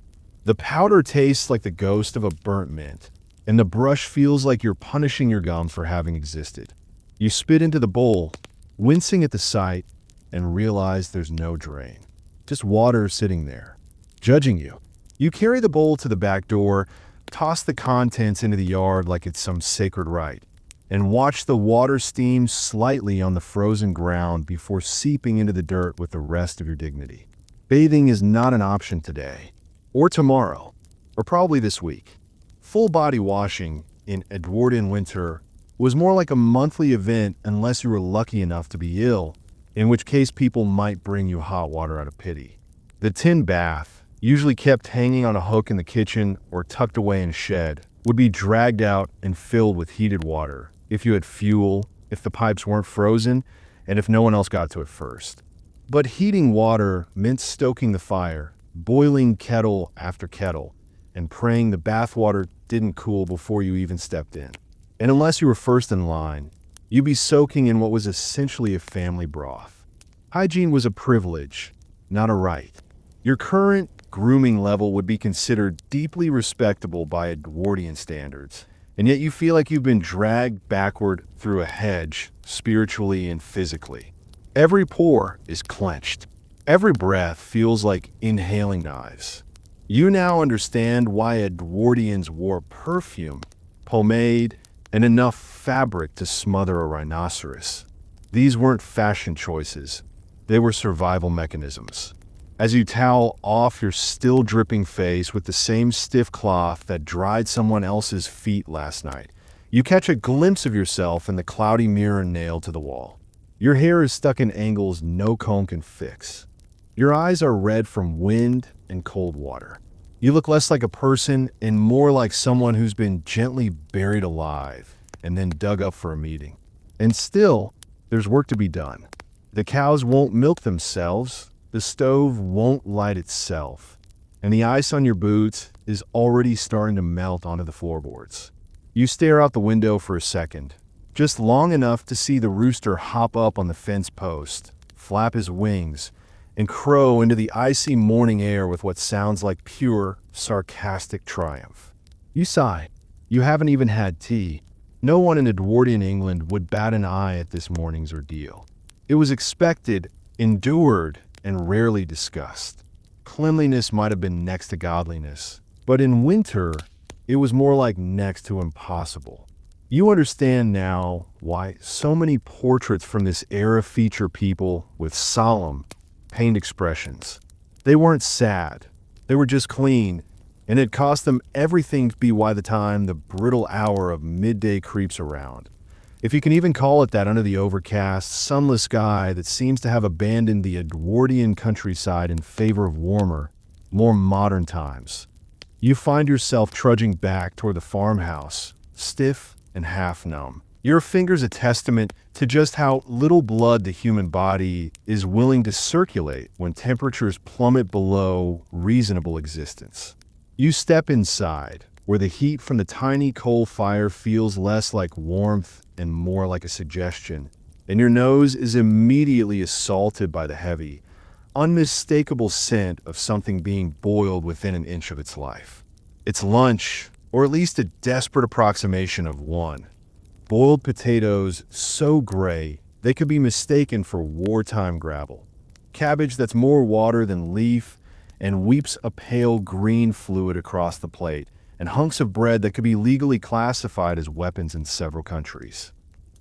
The powder tastes like the ghost of a burnt mint, and the brush feels like you're punishing your gums for having existed. You spit into the bowl, wincing at the sight, and realize there's no drain. Just water sitting there, judging you. You carry the bowl to the back door, toss the contents into the yard like it's some sacred rite, and watch the water steam slightly on the frozen ground before seeping into the dirt with the rest of your dignity. Bathing is not an option today, or tomorrow, or probably this week. Full body washing in Edwardian winter was more like a monthly event unless you were lucky enough to be ill, in which case people might bring you hot water out of pity. The tin bath, usually kept hanging on a hook in the kitchen or tucked away in a shed, would be dragged out and filled with heated water, if you had fuel, if the pipes weren't frozen, and if no one else got to it first. But heating water meant stoking the fire, boiling kettle after kettle, and praying the bathwater didn't cool before you even stepped in. And unless you were first in line, you'd be soaking in what was essentially a family broth. Hygiene was a privilege, not a right. Your current grooming level would be considered deeply respectable by Edwardian standards, and yet you feel like you've been dragged backward through a hedge, spiritually and physically. Every pore is clenched. Every breath feels like inhaling knives. You now understand why Edwardians wore perfume, pomade, and enough fabric to smother a rhinoceros. These weren't fashion choices. They were survival mechanisms. As you towel off your still dripping face with the same stiff cloth that dried someone else's feet last night, you catch a glimpse of yourself in the cloudy mirror nailed to the wall. Your hair is stuck in angles no comb can fix. Your eyes are red from wind and cold water. You look less like a person and more like someone who's been gently buried alive and then dug up for a meeting. And still, there's work to be done. The cows won't milk themselves, the stove won't light itself, and the ice on your boots is already starting to melt onto the floorboards. You stare out the window for a second, just long enough to see the rooster hop up on the fence post, flap his wings, and crow into the icy morning air with what sounds like pure, sarcastic triumph. You sigh. You haven't even had tea. No one in Edwardian England would bat an eye at this morning's ordeal. It was expected, endured, and rarely discussed. Cleanliness might have been next to godliness, but in winter, it was more like next to impossible. You understand now why so many portraits from this era feature people with solemn, pained expressions. They weren't sad, they were just clean, and it cost them everything to be by the time the brittle hour of midday creeps around. If you can even call it that under the overcast, sunless sky that seems to have abandoned the Edwardian countryside in favor of warmer, more modern times. You find yourself trudging back toward the farmhouse, stiff and half numb. Your finger's a testament to just how little blood the human body is willing to circulate when temperatures plummet below reasonable existence. You step inside, where the heat from the tiny coal fire feels less like warmth and more like a suggestion, and your nose is immediately assaulted by the heavy, unmistakable scent of something being boiled within an inch of its life. It's lunch, or at least a desperate approximation of one. Boiled potatoes so gray they could be mistaken for wartime gravel. Cabbage that's more water than leaf and weeps a pale green fluid across the plate, and hunks of bread that could be legally classified as weapons in several countries.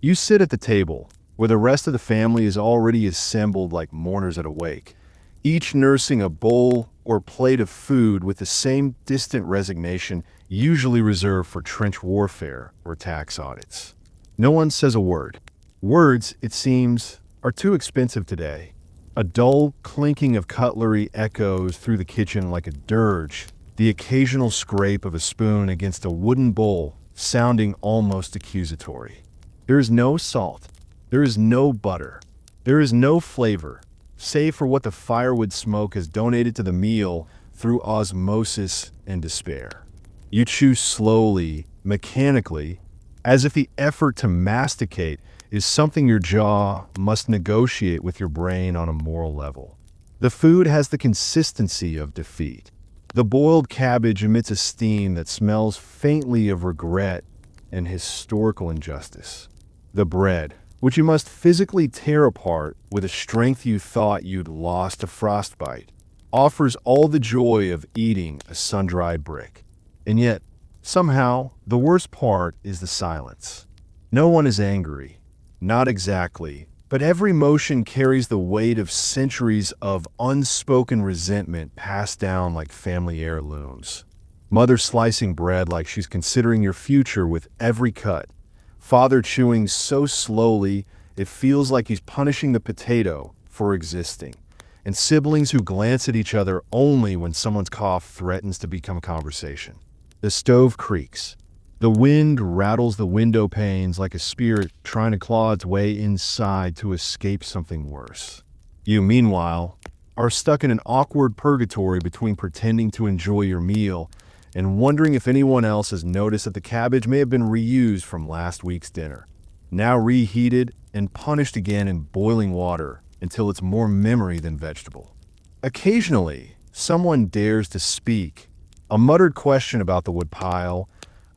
You sit at the table, where the rest of the family is already assembled like mourners at a wake, each nursing a bowl or plate of food with the same distant resignation usually reserved for trench warfare or tax audits. No one says a word. Words, it seems, are too expensive today. A dull clinking of cutlery echoes through the kitchen like a dirge, the occasional scrape of a spoon against a wooden bowl sounding almost accusatory. There is no salt. There is no butter. There is no flavor, save for what the firewood smoke has donated to the meal through osmosis and despair. You chew slowly, mechanically, as if the effort to masticate is something your jaw must negotiate with your brain on a moral level. The food has the consistency of defeat. The boiled cabbage emits a steam that smells faintly of regret and historical injustice. The bread, which you must physically tear apart with a strength you thought you'd lost to frostbite, offers all the joy of eating a sun-dried brick. And yet, somehow, the worst part is the silence. No one is angry. Not exactly, but every motion carries the weight of centuries of unspoken resentment passed down like family heirlooms. Mother slicing bread like she's considering your future with every cut. Father chewing so slowly it feels like he's punishing the potato for existing. And siblings who glance at each other only when someone's cough threatens to become a conversation. The stove creaks. The wind rattles the window panes like a spirit trying to claw its way inside to escape something worse. You, meanwhile, are stuck in an awkward purgatory between pretending to enjoy your meal and wondering if anyone else has noticed that the cabbage may have been reused from last week's dinner, now reheated and punished again in boiling water until it's more memory than vegetable. Occasionally, someone dares to speak, a muttered question about the woodpile,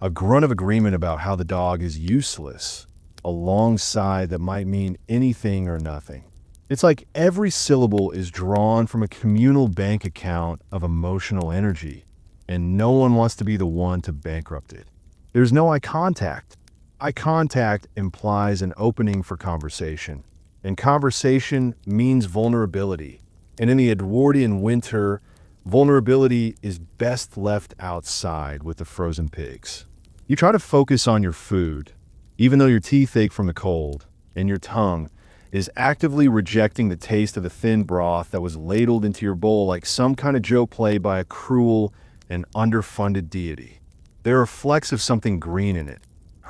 a grunt of agreement about how the dog is useless, a long sigh that might mean anything or nothing. It's like every syllable is drawn from a communal bank account of emotional energy, and no one wants to be the one to bankrupt it. There's no eye contact. Eye contact implies an opening for conversation, and conversation means vulnerability. And in the Edwardian winter, vulnerability is best left outside with the frozen pigs. You try to focus on your food, even though your teeth ache from the cold, and your tongue is actively rejecting the taste of the thin broth that was ladled into your bowl like some kind of joke play by a cruel and underfunded deity. There are flecks of something green in it,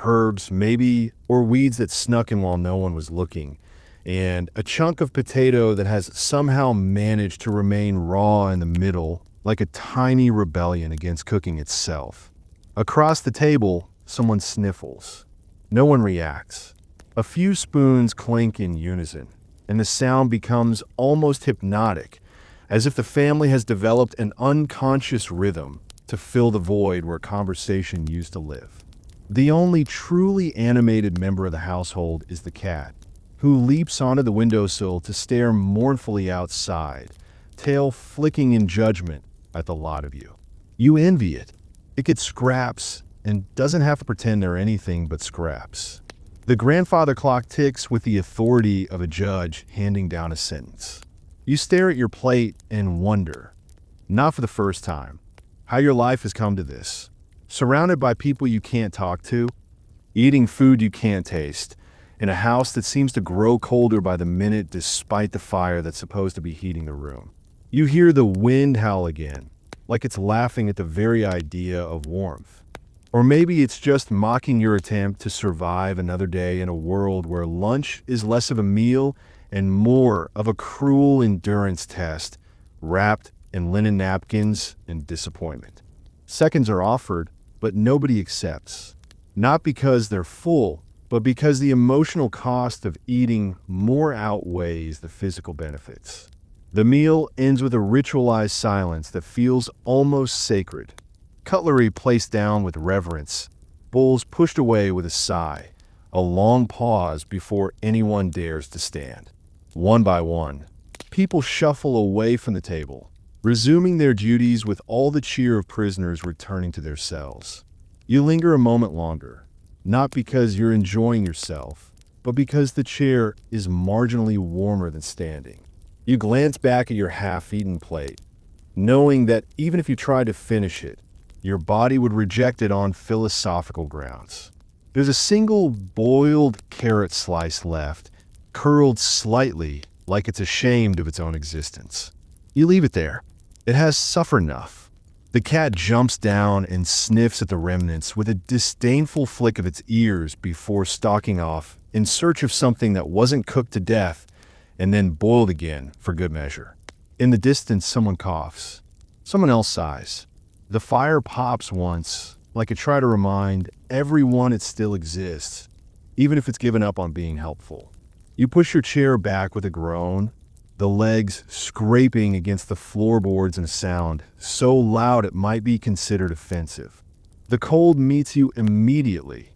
herbs maybe, or weeds that snuck in while no one was looking, and a chunk of potato that has somehow managed to remain raw in the middle, like a tiny rebellion against cooking itself. Across the table, someone sniffles. No one reacts. A few spoons clink in unison, and the sound becomes almost hypnotic, as if the family has developed an unconscious rhythm to fill the void where conversation used to live. The only truly animated member of the household is the cat, who leaps onto the windowsill to stare mournfully outside, tail flicking in judgment at the lot of you. You envy it. It gets scraps and doesn't have to pretend they're anything but scraps. The grandfather clock ticks with the authority of a judge handing down a sentence. You stare at your plate and wonder, not for the first time, how your life has come to this. Surrounded by people you can't talk to, eating food you can't taste, in a house that seems to grow colder by the minute despite the fire that's supposed to be heating the room. You hear the wind howl again, like it's laughing at the very idea of warmth. Or maybe it's just mocking your attempt to survive another day in a world where lunch is less of a meal and more of a cruel endurance test, wrapped in linen napkins and disappointment. Seconds are offered, but nobody accepts. Not because they're full, but because the emotional cost of eating more outweighs the physical benefits. The meal ends with a ritualized silence that feels almost sacred. Cutlery placed down with reverence, bowls pushed away with a sigh, a long pause before anyone dares to stand. One by one, people shuffle away from the table, resuming their duties with all the cheer of prisoners returning to their cells. You linger a moment longer, not because you're enjoying yourself, but because the chair is marginally warmer than standing. You glance back at your half-eaten plate, knowing that even if you tried to finish it, your body would reject it on philosophical grounds. There's a single boiled carrot slice left, curled slightly like it's ashamed of its own existence. You leave it there. It has suffered enough. The cat jumps down and sniffs at the remnants with a disdainful flick of its ears before stalking off in search of something that wasn't cooked to death and then boiled again for good measure. In the distance, someone coughs. Someone else sighs. The fire pops once, like it tried to remind everyone it still exists, even if it's given up on being helpful. You push your chair back with a groan, the legs scraping against the floorboards in a sound so loud it might be considered offensive. The cold meets you immediately,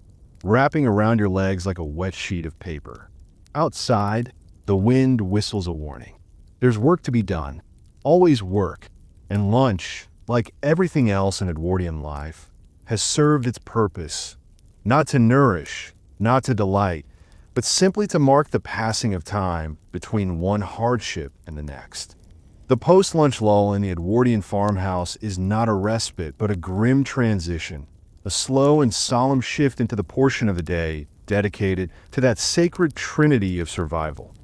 wrapping around your legs like a wet sheet of paper. Outside, the wind whistles a warning. There's work to be done, always work, and lunch, like everything else in Edwardian life, has served its purpose, not to nourish, not to delight, but simply to mark the passing of time between one hardship and the next. The post-lunch lull in the Edwardian farmhouse is not a respite, but a grim transition, a slow and solemn shift into the portion of the day dedicated to that sacred trinity of survival: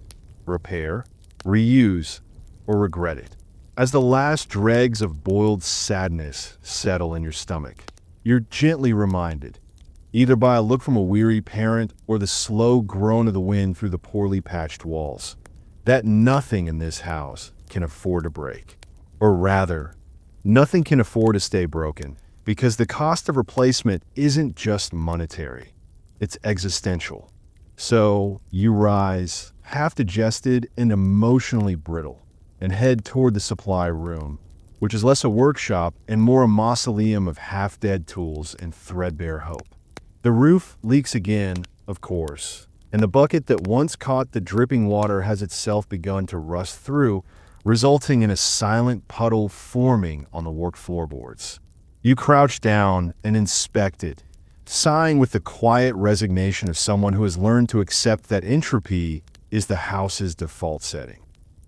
repair, reuse, or regret it. As the last dregs of boiled sadness settle in your stomach, you're gently reminded, either by a look from a weary parent or the slow groan of the wind through the poorly patched walls. That nothing in this house can afford to break. Or rather, nothing can afford to stay broken, because the cost of replacement isn't just monetary, it's existential. So you rise, half digested and emotionally brittle, and head toward the supply room, which is less a workshop and more a mausoleum of half-dead tools and threadbare hope. The roof leaks again, of course, and the bucket that once caught the dripping water has itself begun to rust through, resulting in a silent puddle forming on the work floorboards. You crouch down and inspect it, sighing with the quiet resignation of someone who has learned to accept that entropy is the house's default setting.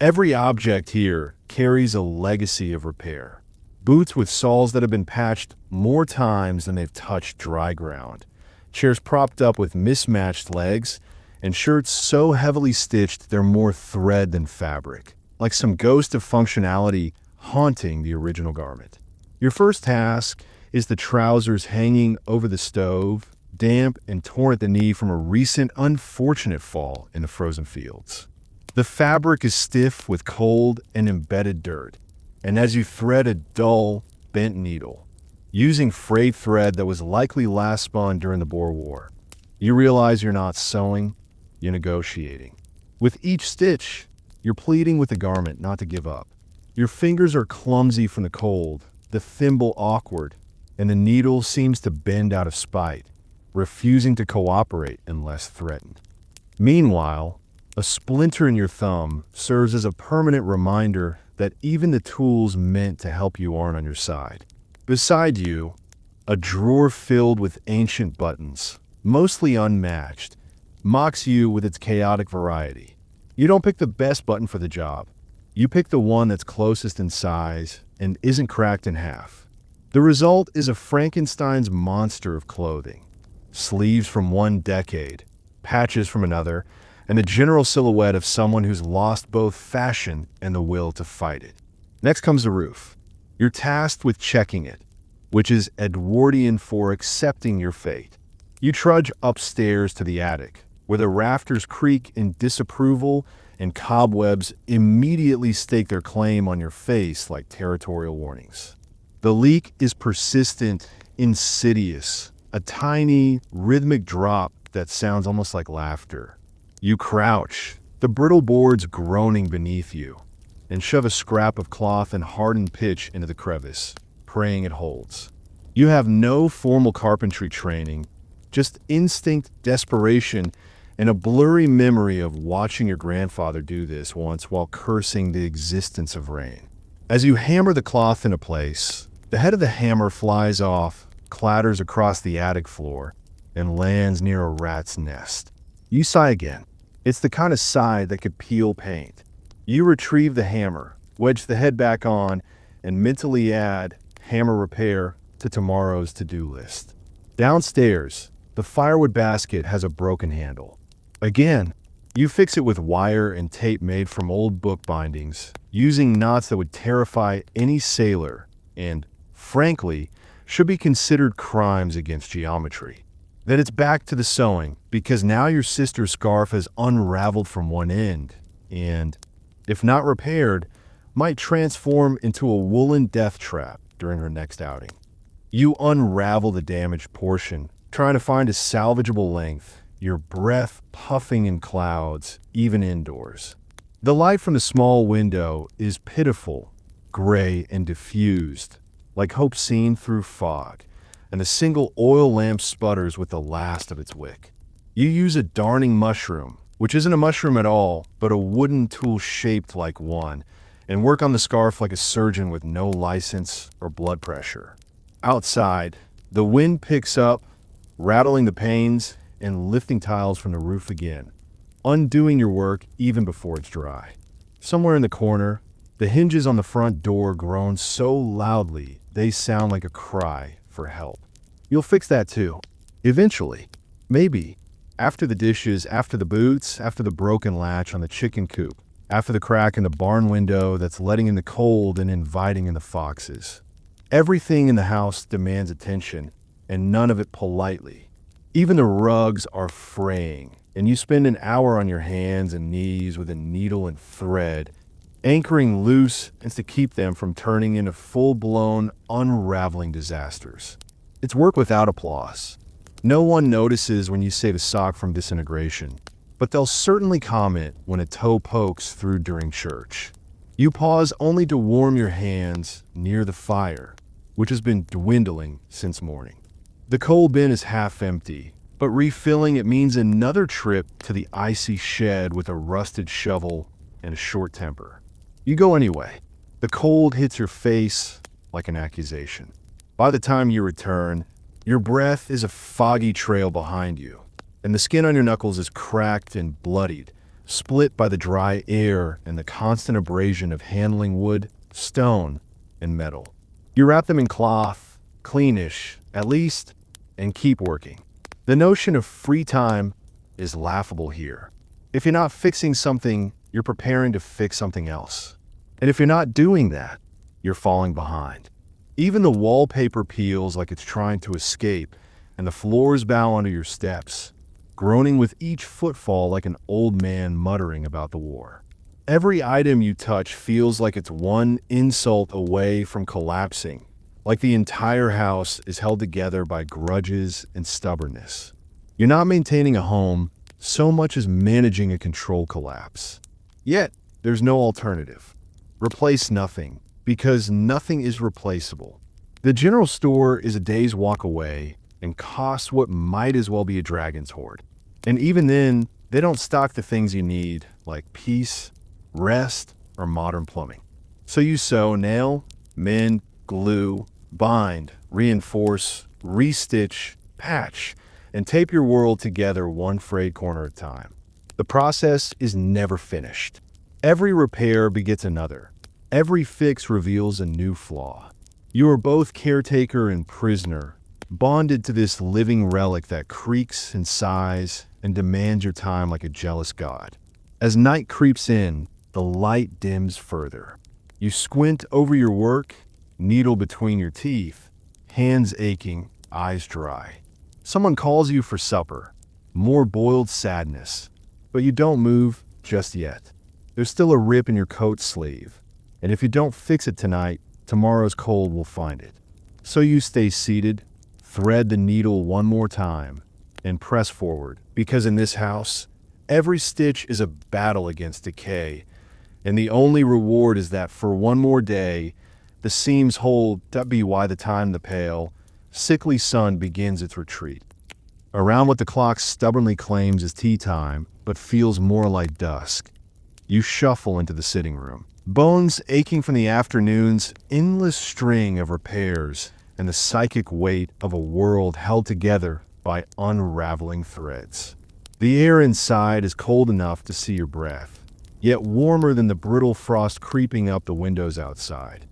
Every object here carries a legacy of repair. Boots with soles that have been patched more times than they've touched dry ground, chairs propped up with mismatched legs, and shirts so heavily stitched they're more thread than fabric, like some ghost of functionality haunting the original garment. Your first task is the trousers hanging over the stove, damp and torn at the knee from a recent unfortunate fall in the frozen fields. The fabric is stiff with cold and embedded dirt, and as you thread a dull, bent needle, using frayed thread that was likely last spun during the Boer War, you realize you're not sewing, you're negotiating. With each stitch, you're pleading with the garment not to give up. Your fingers are clumsy from the cold, the thimble awkward, and the needle seems to bend out of spite, refusing to cooperate unless threatened. Meanwhile, a splinter in your thumb serves as a permanent reminder that even the tools meant to help you aren't on your side. Beside you, a drawer filled with ancient buttons, mostly unmatched, mocks you with its chaotic variety. You don't pick the best button for the job. You pick the one that's closest in size and isn't cracked in half. The result is a Frankenstein's monster of clothing. Sleeves from one decade, patches from another, and the general silhouette of someone who's lost both fashion and the will to fight it. Next comes the roof. You're tasked with checking it, which is Edwardian for accepting your fate. You trudge upstairs to the attic, where the rafters creak in disapproval and cobwebs immediately stake their claim on your face like territorial warnings. The leak is persistent, insidious, a tiny, rhythmic drop that sounds almost like laughter. You crouch, the brittle boards groaning beneath you, and shove a scrap of cloth and hardened pitch into the crevice, praying it holds. You have no formal carpentry training, just instinct, desperation, and a blurry memory of watching your grandfather do this once while cursing the existence of rain. As you hammer the cloth into place, the head of the hammer flies off, clatters across the attic floor, and lands near a rat's nest. You sigh again. It's the kind of sigh that could peel paint. You retrieve the hammer, wedge the head back on, and mentally add hammer repair to tomorrow's to-do list. Downstairs, the firewood basket has a broken handle. Again, you fix it with wire and tape made from old book bindings, using knots that would terrify any sailor and, frankly, should be considered crimes against geometry. Then it's back to the sewing, because now your sister's scarf has unraveled from one end and, if not repaired, might transform into a woolen death trap during her next outing. You unravel the damaged portion, trying to find a salvageable length, your breath puffing in clouds, even indoors. The light from the small window is pitiful, gray, and diffused, like hope seen through fog, and a single oil lamp sputters with the last of its wick. You use a darning mushroom, which isn't a mushroom at all, but a wooden tool shaped like one, and work on the scarf like a surgeon with no license or blood pressure. Outside, the wind picks up, rattling the panes and lifting tiles from the roof again, undoing your work even before it's dry. Somewhere in the corner, the hinges on the front door groan so loudly they sound like a cry for help. You'll fix that too. Eventually. Maybe. After the dishes, after the boots, after the broken latch on the chicken coop, after the crack in the barn window that's letting in the cold and inviting in the foxes. Everything in the house demands attention, and none of it politely. Even the rugs are fraying, and you spend an hour on your hands and knees with a needle and thread, anchoring loose as to keep them from turning into full-blown, unraveling disasters. It's work without applause. No one notices when you save a sock from disintegration, but they'll certainly comment when a toe pokes through during church. You pause only to warm your hands near the fire, which has been dwindling since morning. The coal bin is half empty, but refilling it means another trip to the icy shed with a rusted shovel and a short temper. You go anyway. The cold hits your face like an accusation. By the time you return, your breath is a foggy trail behind you, and the skin on your knuckles is cracked and bloodied, split by the dry air and the constant abrasion of handling wood, stone, and metal. You wrap them in cloth, cleanish, at least, and keep working. The notion of free time is laughable here. If you're not fixing something, you're preparing to fix something else. And if you're not doing that, you're falling behind. Even the wallpaper peels like it's trying to escape, and the floors bow under your steps, groaning with each footfall like an old man muttering about the war. Every item you touch feels like it's one insult away from collapsing, like the entire house is held together by grudges and stubbornness. You're not maintaining a home so much as managing a control collapse. Yet, there's no alternative. Replace nothing, because nothing is replaceable. The general store is a day's walk away and costs what might as well be a dragon's hoard. And even then, they don't stock the things you need, like peace, rest, or modern plumbing. So you sew, nail, mend, glue, bind, reinforce, restitch, patch, and tape your world together one frayed corner at a time. The process is never finished. Every repair begets another. Every fix reveals a new flaw. You are both caretaker and prisoner, bonded to this living relic that creaks and sighs and demands your time like a jealous god. As night creeps in, the light dims further. You squint over your work, needle between your teeth, hands aching, eyes dry. Someone calls you for supper, more boiled sadness, but you don't move just yet. There's still a rip in your coat sleeve, and if you don't fix it tonight, tomorrow's cold will find it. So you stay seated, thread the needle one more time, and press forward, because in this house, every stitch is a battle against decay, and the only reward is that for one more day, the seams hold to be why the time the pale, sickly sun begins its retreat. Around what the clock stubbornly claims is tea time, but feels more like dusk, you shuffle into the sitting room. Bones aching from the afternoon's endless string of repairs and the psychic weight of a world held together by unraveling threads. The air inside is cold enough to see your breath, yet warmer than the brittle frost creeping up the windows outside.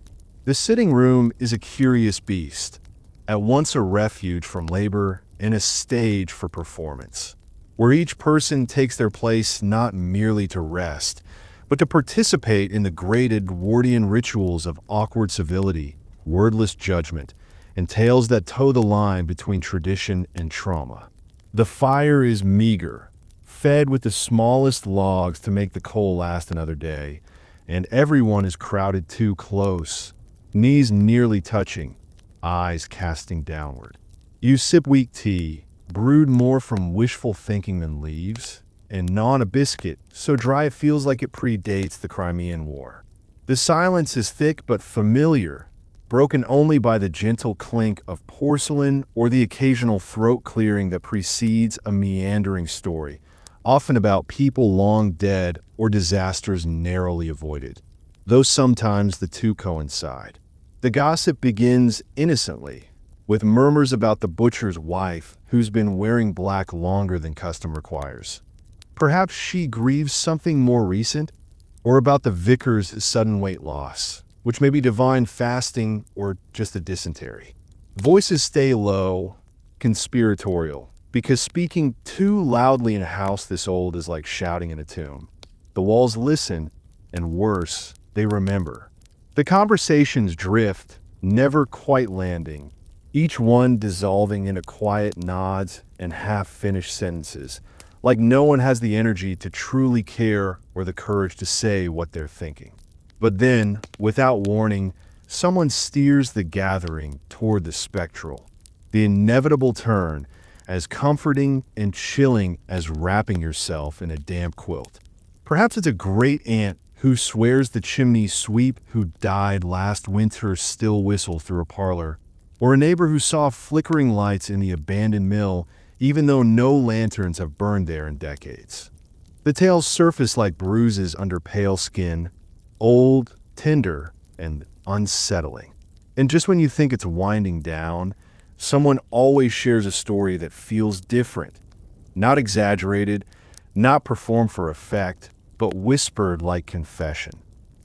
The sitting room is a curious beast, at once a refuge from labor and a stage for performance, where each person takes their place not merely to rest, but to participate in the great Edwardian rituals of awkward civility, wordless judgment, and tales that toe the line between tradition and trauma. The fire is meager, fed with the smallest logs to make the coal last another day, and everyone is crowded too close, knees nearly touching, eyes casting downward. You sip weak tea, brewed more from wishful thinking than leaves, and gnaw on a biscuit so dry it feels like it predates the Crimean War. The silence is thick but familiar, broken only by the gentle clink of porcelain or the occasional throat clearing that precedes a meandering story, often about people long dead or disasters narrowly avoided, though sometimes the two coincide. The gossip begins innocently, with murmurs about the butcher's wife who's been wearing black longer than custom requires. Perhaps she grieves something more recent, or about the vicar's sudden weight loss, which may be divine fasting or just a dysentery. Voices stay low, conspiratorial, because speaking too loudly in a house this old is like shouting in a tomb. The walls listen, and worse, they remember. The conversations drift, never quite landing, each one dissolving into quiet nods and half-finished sentences, like no one has the energy to truly care or the courage to say what they're thinking. But then, without warning, someone steers the gathering toward the spectral, the inevitable turn, as comforting and chilling as wrapping yourself in a damp quilt. Perhaps it's a great aunt who swears the chimneys sweep who died last winter's still whistle through a parlor, or a neighbor who saw flickering lights in the abandoned mill even though no lanterns have burned there in decades. The tales surface like bruises under pale skin, old, tender, and unsettling. And just when you think it's winding down, someone always shares a story that feels different. Not exaggerated, not performed for effect, but whispered like confession.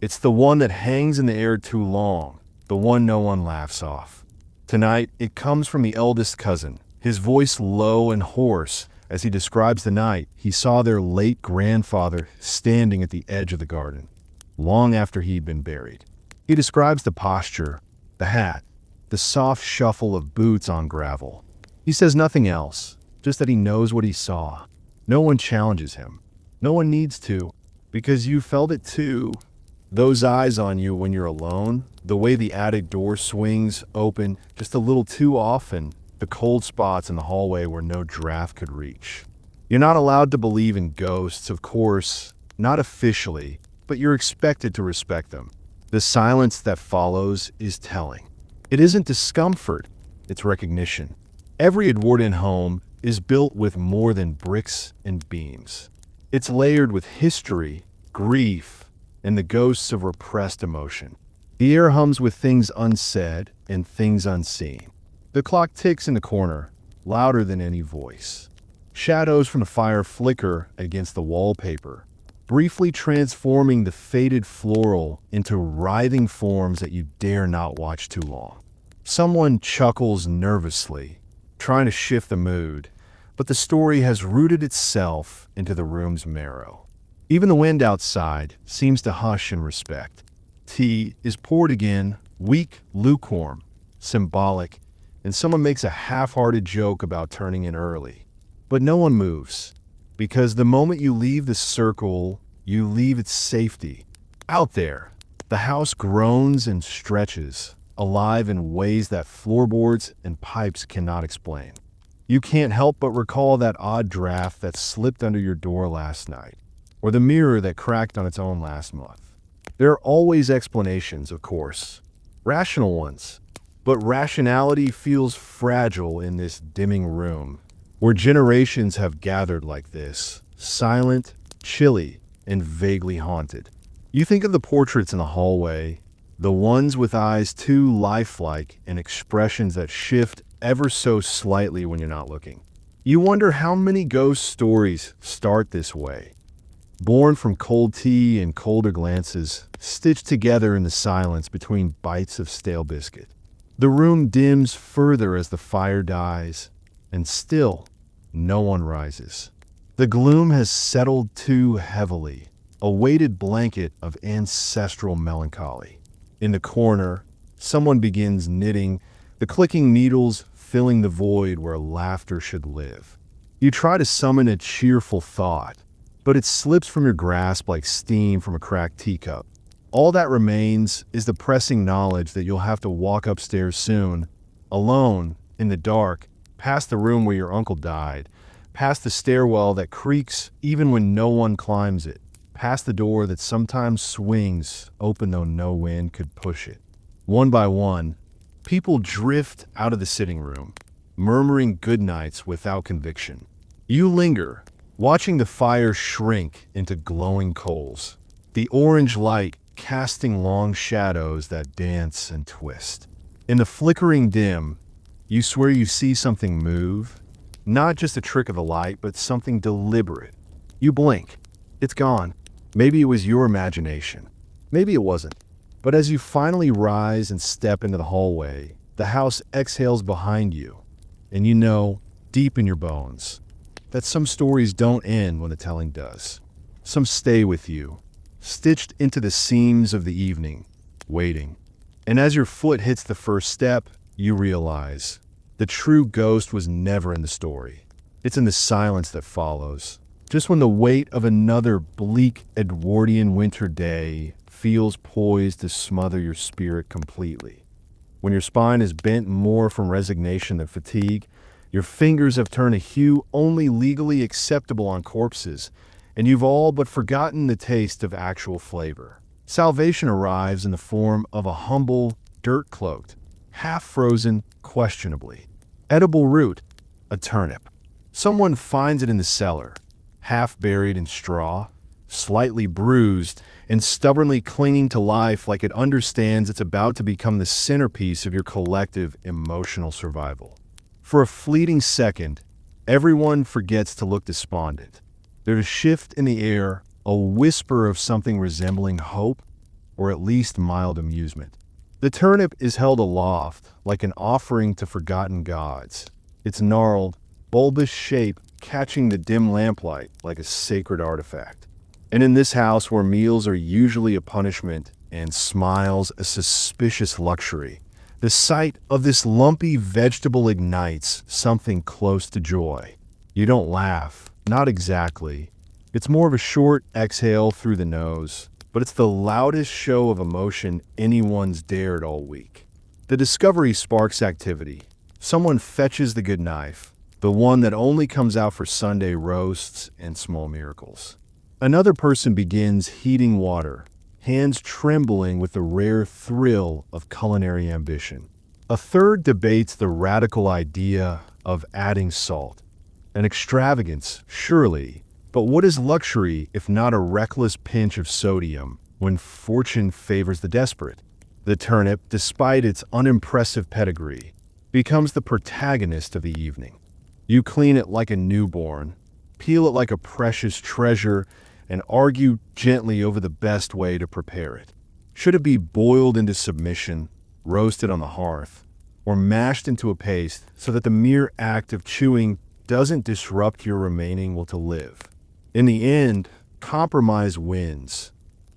It's the one that hangs in the air too long, the one no one laughs off. Tonight, it comes from the eldest cousin, his voice low and hoarse as he describes the night he saw their late grandfather standing at the edge of the garden, long after he'd been buried. He describes the posture, the hat, the soft shuffle of boots on gravel. He says nothing else, just that he knows what he saw. No one challenges him. No one needs to, because you felt it too. Those eyes on you when you're alone, the way the attic door swings open just a little too often, the cold spots in the hallway where no draft could reach. You're not allowed to believe in ghosts, of course, not officially, but you're expected to respect them. The silence that follows is telling. It isn't discomfort, it's recognition. Every Edwardian home is built with more than bricks and beams. It's layered with history, grief, and the ghosts of repressed emotion. The air hums with things unsaid and things unseen. The clock ticks in the corner, louder than any voice. Shadows from the fire flicker against the wallpaper, briefly transforming the faded floral into writhing forms that you dare not watch too long. Someone chuckles nervously, trying to shift the mood, but the story has rooted itself into the room's marrow. Even the wind outside seems to hush in respect. Tea is poured again, weak, lukewarm, symbolic, and someone makes a half-hearted joke about turning in early. But no one moves, because the moment you leave the circle, you leave its safety. Out there, the house groans and stretches, alive in ways that floorboards and pipes cannot explain. You can't help but recall that odd draft that slipped under your door last night, or the mirror that cracked on its own last month. There are always explanations, of course, rational ones, but rationality feels fragile in this dimming room, where generations have gathered like this, silent, chilly, and vaguely haunted. You think of the portraits in the hallway, the ones with eyes too lifelike and expressions that shift ever so slightly when you're not looking. You wonder how many ghost stories start this way, born from cold tea and colder glances, stitched together in the silence between bites of stale biscuit. The room dims further as the fire dies, and still, no one rises. The gloom has settled too heavily, a weighted blanket of ancestral melancholy. In the corner, someone begins knitting, the clicking needles filling the void where laughter should live. You try to summon a cheerful thought, but it slips from your grasp like steam from a cracked teacup. All that remains is the pressing knowledge that you'll have to walk upstairs soon, alone, in the dark, past the room where your uncle died, past the stairwell that creaks even when no one climbs it, past the door that sometimes swings open though no wind could push it. One by one, people drift out of the sitting room, murmuring goodnights without conviction. You linger, watching the fire shrink into glowing coals, the orange light casting long shadows that dance and twist. In the flickering dim, you swear you see something move, not just a trick of the light, but something deliberate. You blink. It's gone. Maybe it was your imagination. Maybe it wasn't. But as you finally rise and step into the hallway, the house exhales behind you, and you know, deep in your bones, that some stories don't end when the telling does. Some stay with you, stitched into the seams of the evening, waiting. And as your foot hits the first step, you realize the true ghost was never in the story. It's in the silence that follows. Just when the weight of another bleak Edwardian winter day feels poised to smother your spirit completely. When your spine is bent more from resignation than fatigue, your fingers have turned a hue only legally acceptable on corpses, and you've all but forgotten the taste of actual flavor. Salvation arrives in the form of a humble, dirt-cloaked, half-frozen, questionably edible root, a turnip. Someone finds it in the cellar, half buried in straw, slightly bruised, and stubbornly clinging to life like it understands it's about to become the centerpiece of your collective emotional survival. For a fleeting second, everyone forgets to look despondent. There's a shift in the air, a whisper of something resembling hope, or at least mild amusement. The turnip is held aloft like an offering to forgotten gods, its gnarled, bulbous shape catching the dim lamplight like a sacred artifact. And in this house where meals are usually a punishment and smiles a suspicious luxury, the sight of this lumpy vegetable ignites something close to joy. You don't laugh, not exactly. It's more of a short exhale through the nose, but it's the loudest show of emotion anyone's dared all week. The discovery sparks activity. Someone fetches the good knife, the one that only comes out for Sunday roasts and small miracles. Another person begins heating water, hands trembling with the rare thrill of culinary ambition. A third debates the radical idea of adding salt. An extravagance, surely, but what is luxury if not a reckless pinch of sodium when fortune favors the desperate? The turnip, despite its unimpressive pedigree, becomes the protagonist of the evening. You clean it like a newborn, peel it like a precious treasure, and argue gently over the best way to prepare it. Should it be boiled into submission, roasted on the hearth, or mashed into a paste so that the mere act of chewing doesn't disrupt your remaining will to live? In the end, compromise wins,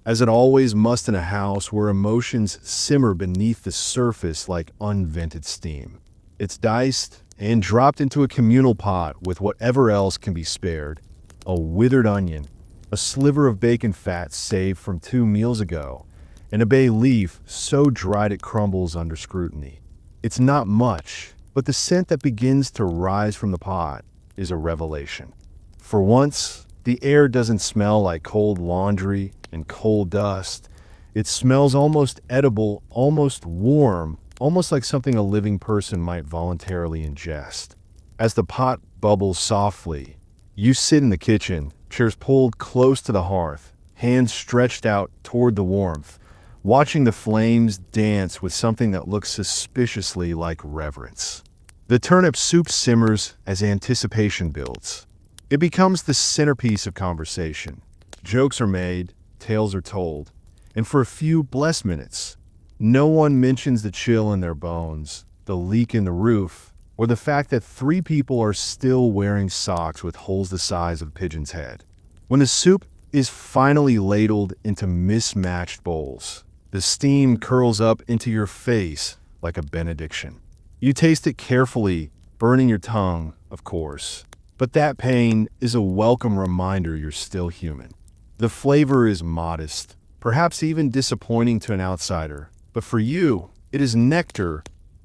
as it always must in a house where emotions simmer beneath the surface like unvented steam. It's diced and dropped into a communal pot with whatever else can be spared: a withered onion, a sliver of bacon fat saved from 2 meals ago, and a bay leaf so dried it crumbles under scrutiny. It's not much, but the scent that begins to rise from the pot is a revelation. For once, the air doesn't smell like cold laundry and coal dust. It smells almost edible, almost warm, almost like something a living person might voluntarily ingest. As the pot bubbles softly, you sit in the kitchen, chairs pulled close to the hearth, hands stretched out toward the warmth, watching the flames dance with something that looks suspiciously like reverence. The turnip soup simmers as anticipation builds. It becomes the centerpiece of conversation. Jokes are made, tales are told, and for a few blessed minutes, no one mentions the chill in their bones, the leak in the roof, or the fact that 3 people are still wearing socks with holes the size of a pigeon's head. When the soup is finally ladled into mismatched bowls, the steam curls up into your face like a benediction. You taste it carefully, burning your tongue, of course, but that pain is a welcome reminder you're still human. The flavor is modest, perhaps even disappointing to an outsider, but for you, it is nectar,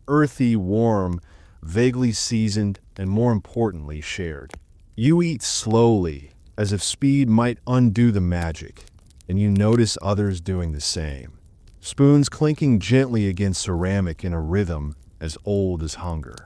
earthy, warm, vaguely seasoned, and more importantly, shared. You eat slowly, as if speed might undo the magic, and you notice others doing the same. Spoons clinking gently against ceramic in a rhythm as old as hunger.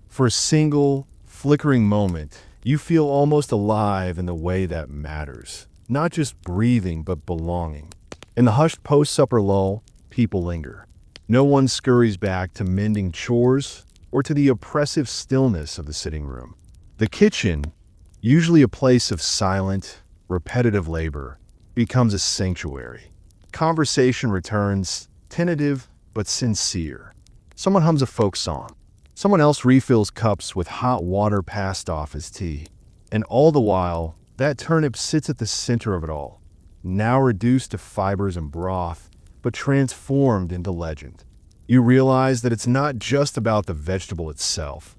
For a single, flickering moment, you feel almost alive in the way that matters. Not just breathing, but belonging. In the hushed post-supper lull, people linger. No one scurries back to mending chores or to the oppressive stillness of the sitting room. The kitchen, usually a place of silent, repetitive labor, becomes a sanctuary. Conversation returns, tentative but sincere. Someone hums a folk song. Someone else refills cups with hot water passed off as tea. And all the while, that turnip sits at the center of it all, now reduced to fibers and broth, but transformed into legend. You realize that it's not just about the vegetable itself,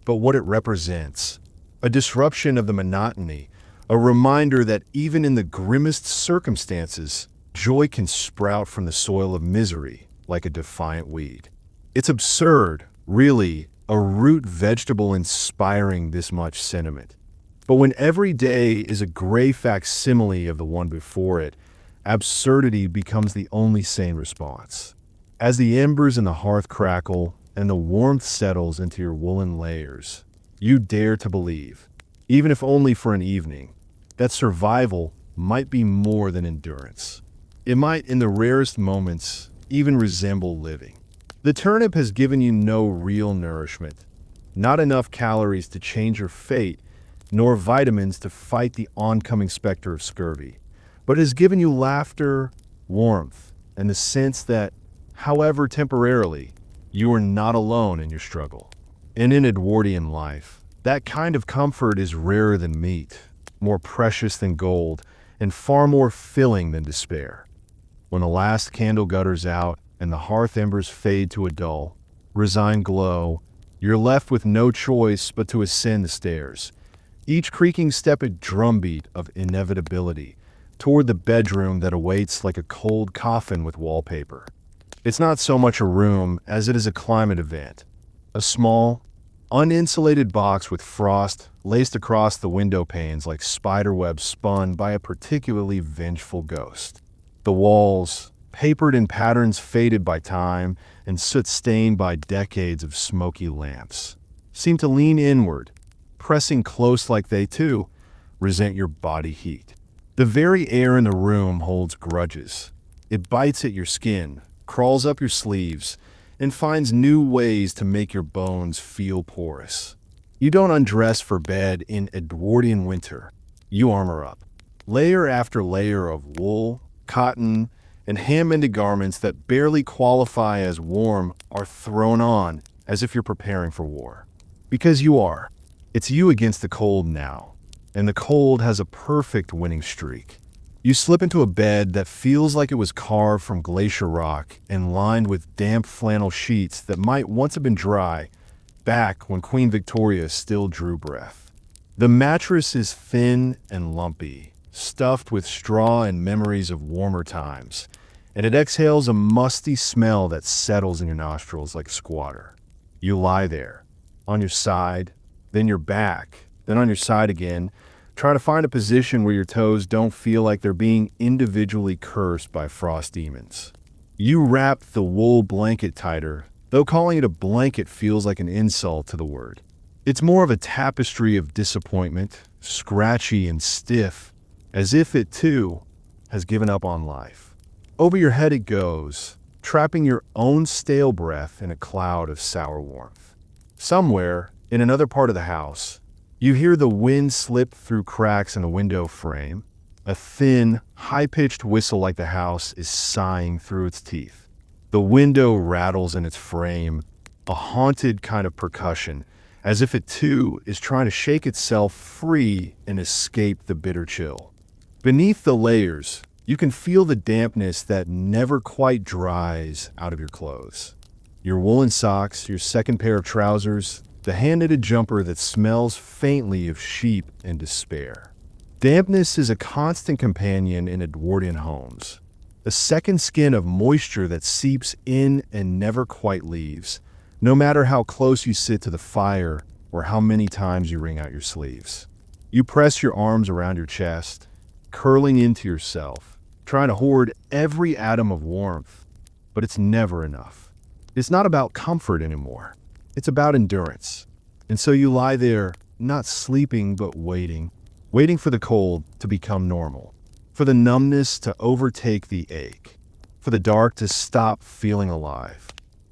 but what it represents. A disruption of the monotony, a reminder that even in the grimmest circumstances, joy can sprout from the soil of misery like a defiant weed. It's absurd, really, a root vegetable inspiring this much sentiment. But when every day is a gray facsimile of the one before it, absurdity becomes the only sane response. As the embers in the hearth crackle and the warmth settles into your woolen layers, you dare to believe, even if only for an evening, that survival might be more than endurance. It might, in the rarest moments, even resemble living. The turnip has given you no real nourishment, not enough calories to change your fate, nor vitamins to fight the oncoming specter of scurvy, but has given you laughter, warmth, and the sense that, however temporarily, you are not alone in your struggle. And in Edwardian life, that kind of comfort is rarer than meat, more precious than gold, and far more filling than despair. When the last candle gutters out and the hearth embers fade to a dull, resigned glow, you're left with no choice but to ascend the stairs, each creaking step a drumbeat of inevitability toward the bedroom that awaits like a cold coffin with wallpaper. It's not so much a room as it is a climate event, a small, uninsulated box with frost laced across the window panes like spiderwebs spun by a particularly vengeful ghost. The walls, papered in patterns faded by time and soot-stained by decades of smoky lamps, seem to lean inward, pressing close like they, too, resent your body heat. The very air in the room holds grudges. It bites at your skin, crawls up your sleeves, and finds new ways to make your bones feel porous. You don't undress for bed in Edwardian winter. You armor up. Layer after layer of wool, cotton, and hand-mended garments that barely qualify as warm are thrown on as if you're preparing for war. Because you are. It's you against the cold now, and the cold has a perfect winning streak. You slip into a bed that feels like it was carved from glacier rock and lined with damp flannel sheets that might once have been dry, back when Queen Victoria still drew breath. The mattress is thin and lumpy, stuffed with straw and memories of warmer times, and it exhales a musty smell that settles in your nostrils like a squatter. You lie there, on your side, then your back, then on your side again, try to find a position where your toes don't feel like they're being individually cursed by frost demons. You wrap the wool blanket tighter, though calling it a blanket feels like an insult to the word. It's more of a tapestry of disappointment, scratchy and stiff, as if it, too, has given up on life. Over your head it goes, trapping your own stale breath in a cloud of sour warmth. Somewhere, in another part of the house, you hear the wind slip through cracks in the window frame, a thin, high-pitched whistle like the house is sighing through its teeth. The window rattles in its frame, a haunted kind of percussion, as if it too is trying to shake itself free and escape the bitter chill. Beneath the layers, you can feel the dampness that never quite dries out of your clothes. Your woolen socks, your second pair of trousers, the hand-knitted jumper that smells faintly of sheep and despair. Dampness is a constant companion in Edwardian homes, a second skin of moisture that seeps in and never quite leaves, no matter how close you sit to the fire or how many times you wring out your sleeves. You press your arms around your chest, curling into yourself, trying to hoard every atom of warmth, but it's never enough. It's not about comfort anymore. It's about endurance. And so you lie there, not sleeping but waiting for the cold to become normal, for the numbness to overtake the ache, for the dark to stop feeling alive.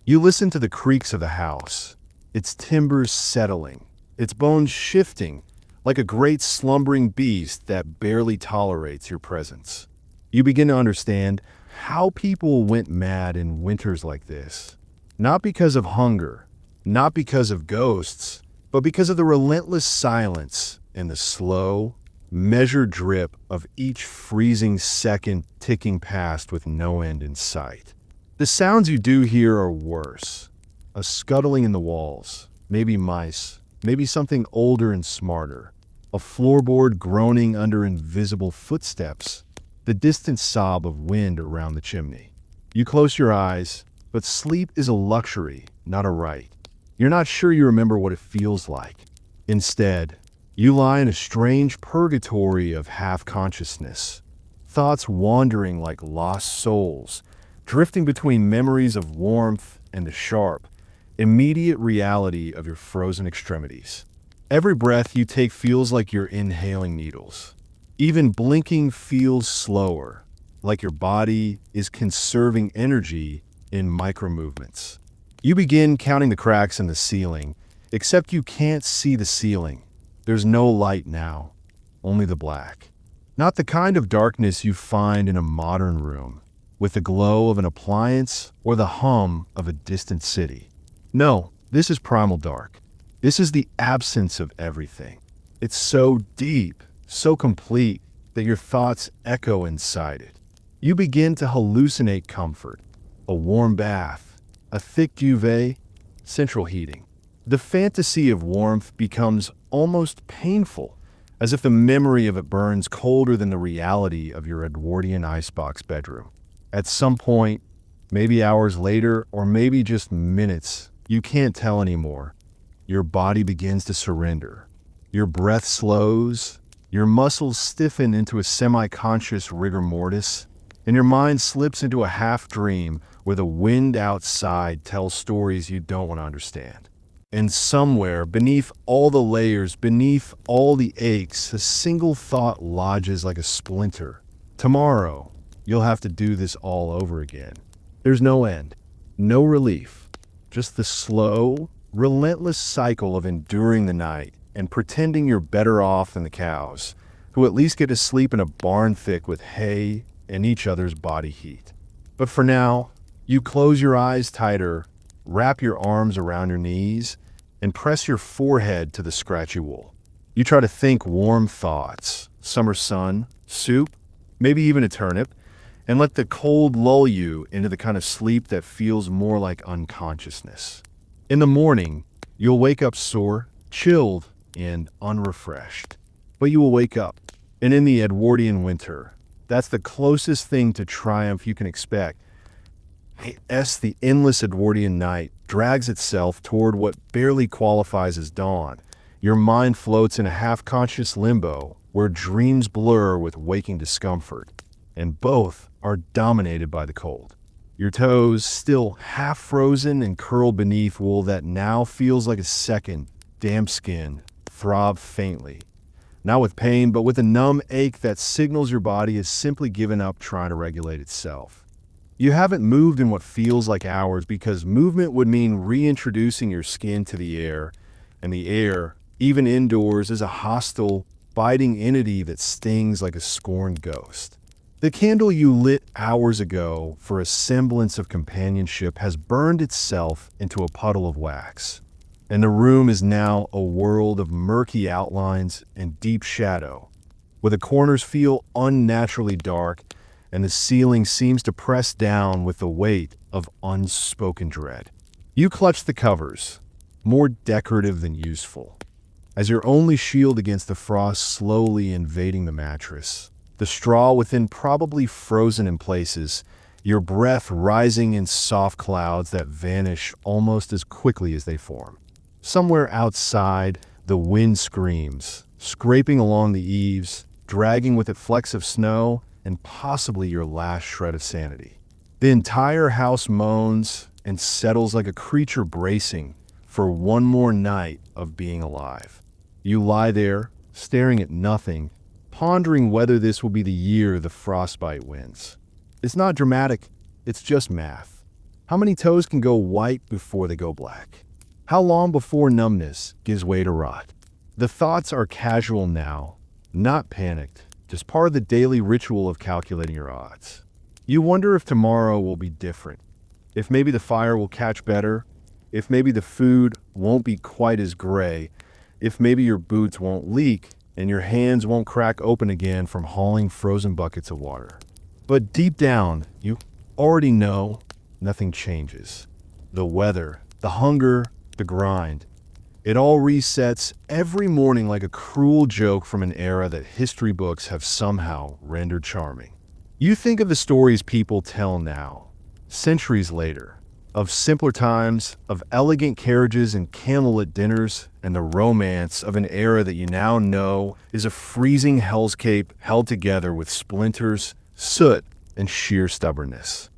You listen to the creaks of the house, its timbers settling, its bones shifting like a great slumbering beast that barely tolerates your presence. You begin to understand how people went mad in winters like this, not because of hunger, not because of ghosts, but because of the relentless silence and the slow, measured drip of each freezing second ticking past with no end in sight. The sounds you do hear are worse. A scuttling in the walls, maybe mice, maybe something older and smarter. A floorboard groaning under invisible footsteps. The distant sob of wind around the chimney. You close your eyes, but sleep is a luxury, not a right. You're not sure you remember what it feels like. Instead, you lie in a strange purgatory of half-consciousness. Thoughts wandering like lost souls, drifting between memories of warmth and the sharp, immediate reality of your frozen extremities. Every breath you take feels like you're inhaling needles. Even blinking feels slower, like your body is conserving energy in micro-movements. You begin counting the cracks in the ceiling, except you can't see the ceiling. There's no light now, only the black. Not the kind of darkness you find in a modern room, with the glow of an appliance or the hum of a distant city. No, this is primal dark. This is the absence of everything. It's so deep, so complete, that your thoughts echo inside it. You begin to hallucinate comfort, a warm bath, a thick duvet, central heating. The fantasy of warmth becomes almost painful, as if the memory of it burns colder than the reality of your Edwardian icebox bedroom. At some point, maybe hours later, or maybe just minutes, you can't tell anymore. Your body begins to surrender. Your breath slows, your muscles stiffen into a semi-conscious rigor mortis, and your mind slips into a half-dream where the wind outside tells stories you don't want to understand. And somewhere, beneath all the layers, beneath all the aches, a single thought lodges like a splinter. Tomorrow, you'll have to do this all over again. There's no end, no relief, just the slow, relentless cycle of enduring the night and pretending you're better off than the cows, who at least get to sleep in a barn thick with hay and each other's body heat. But for now, you close your eyes tighter, wrap your arms around your knees, and press your forehead to the scratchy wool. You try to think warm thoughts, summer sun, soup, maybe even a turnip, and let the cold lull you into the kind of sleep that feels more like unconsciousness. In the morning, you'll wake up sore, chilled, and unrefreshed. But you will wake up. And in the Edwardian winter, that's the closest thing to triumph you can expect. As the endless Edwardian night drags itself toward what barely qualifies as dawn, your mind floats in a half-conscious limbo where dreams blur with waking discomfort, and both are dominated by the cold. Your toes, still half frozen and curled beneath wool that now feels like a second, damp skin, throb faintly. Not with pain, but with a numb ache that signals your body has simply given up trying to regulate itself. You haven't moved in what feels like hours because movement would mean reintroducing your skin to the air, and the air, even indoors, is a hostile, biting entity that stings like a scorned ghost. The candle you lit hours ago for a semblance of companionship has burned itself into a puddle of wax, and the room is now a world of murky outlines and deep shadow, where the corners feel unnaturally dark and the ceiling seems to press down with the weight of unspoken dread. You clutch the covers, more decorative than useful, as your only shield against the frost slowly invading the mattress. The straw within probably frozen in places, your breath rising in soft clouds that vanish almost as quickly as they form. Somewhere outside, the wind screams, scraping along the eaves, dragging with it flecks of snow, and possibly your last shred of sanity. The entire house moans and settles like a creature bracing for one more night of being alive. You lie there, staring at nothing, pondering whether this will be the year the frostbite wins. It's not dramatic, it's just math. How many toes can go white before they go black? How long before numbness gives way to rot? The thoughts are casual now, not panicked, just part of the daily ritual of calculating your odds. You wonder if tomorrow will be different, if maybe the fire will catch better, if maybe the food won't be quite as gray, if maybe your boots won't leak and your hands won't crack open again from hauling frozen buckets of water. But deep down, you already know nothing changes. The weather, the hunger, the grind. It all resets every morning like a cruel joke from an era that history books have somehow rendered charming. You think of the stories people tell now, centuries later, of simpler times, of elegant carriages and candlelit dinners, and the romance of an era that you now know is a freezing hellscape held together with splinters, soot, and sheer stubbornness.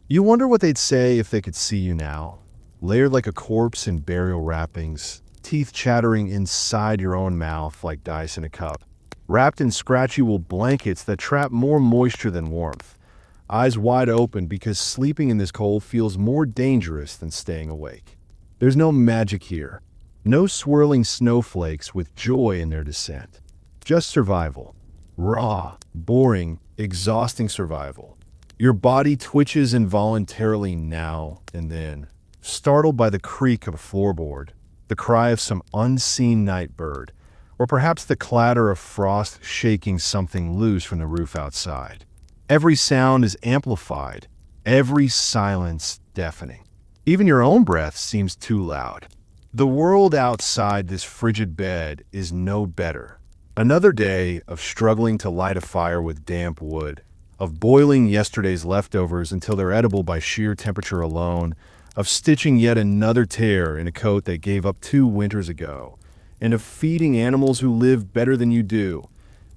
You wonder what they'd say if they could see you now, layered like a corpse in burial wrappings, teeth chattering inside your own mouth like dice in a cup, wrapped in scratchy wool blankets that trap more moisture than warmth, eyes wide open because sleeping in this cold feels more dangerous than staying awake. There's no magic here, no swirling snowflakes with joy in their descent, just survival. Raw, boring, exhausting survival. Your body twitches involuntarily now and then, startled by the creak of a floorboard, the cry of some unseen night bird, or perhaps the clatter of frost shaking something loose from the roof outside. Every sound is amplified, every silence deafening. Even your own breath seems too loud. The world outside this frigid bed is no better. Another day of struggling to light a fire with damp wood, of boiling yesterday's leftovers until they're edible by sheer temperature alone, of stitching yet another tear in a coat that gave up 2 winters ago, and of feeding animals who live better than you do,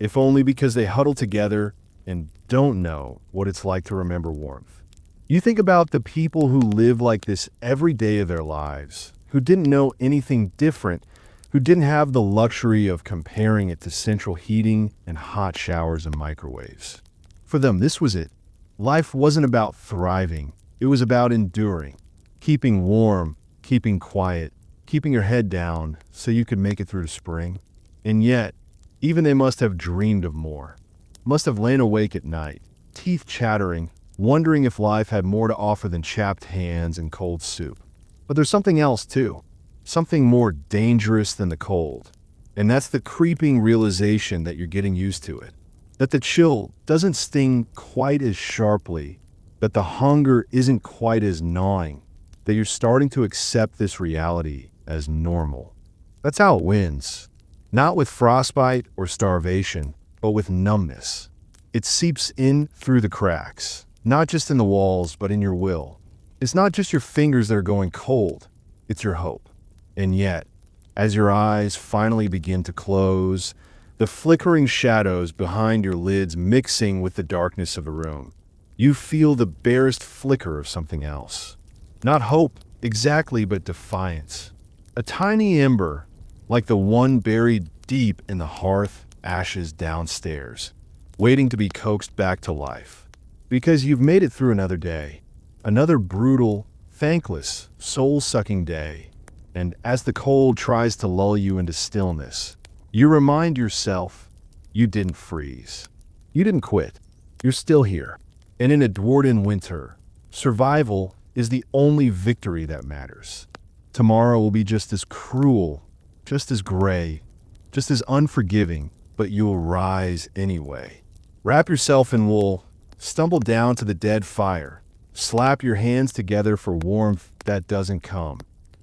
if only because they huddle together and don't know what it's like to remember warmth. You think about the people who live like this every day of their lives, who didn't know anything different, who didn't have the luxury of comparing it to central heating and hot showers and microwaves. For them, this was it. Life wasn't about thriving. It was about enduring, keeping warm, keeping quiet, keeping your head down so you could make it through the spring. And yet, even they must have dreamed of more, must have lain awake at night, teeth chattering, wondering if life had more to offer than chapped hands and cold soup. But there's something else too, something more dangerous than the cold. And that's the creeping realization that you're getting used to it. That the chill doesn't sting quite as sharply, that the hunger isn't quite as gnawing, that you're starting to accept this reality as normal. That's how it wins. Not with frostbite or starvation, but with numbness. It seeps in through the cracks, not just in the walls, but in your will. It's not just your fingers that are going cold, it's your hope. And yet, as your eyes finally begin to close, the flickering shadows behind your lids mixing with the darkness of the room, you feel the barest flicker of something else. Not hope, exactly, but defiance. A tiny ember, like the one buried deep in the hearth ashes downstairs, waiting to be coaxed back to life. Because you've made it through another day, another brutal, thankless, soul-sucking day. And as the cold tries to lull you into stillness, you remind yourself you didn't freeze. You didn't quit. You're still here. And in Edwardian winter, survival is the only victory that matters. Tomorrow will be just as cruel, just as gray, just as unforgiving, but you will rise anyway. Wrap yourself in wool, stumble down to the dead fire, slap your hands together for warmth that doesn't come,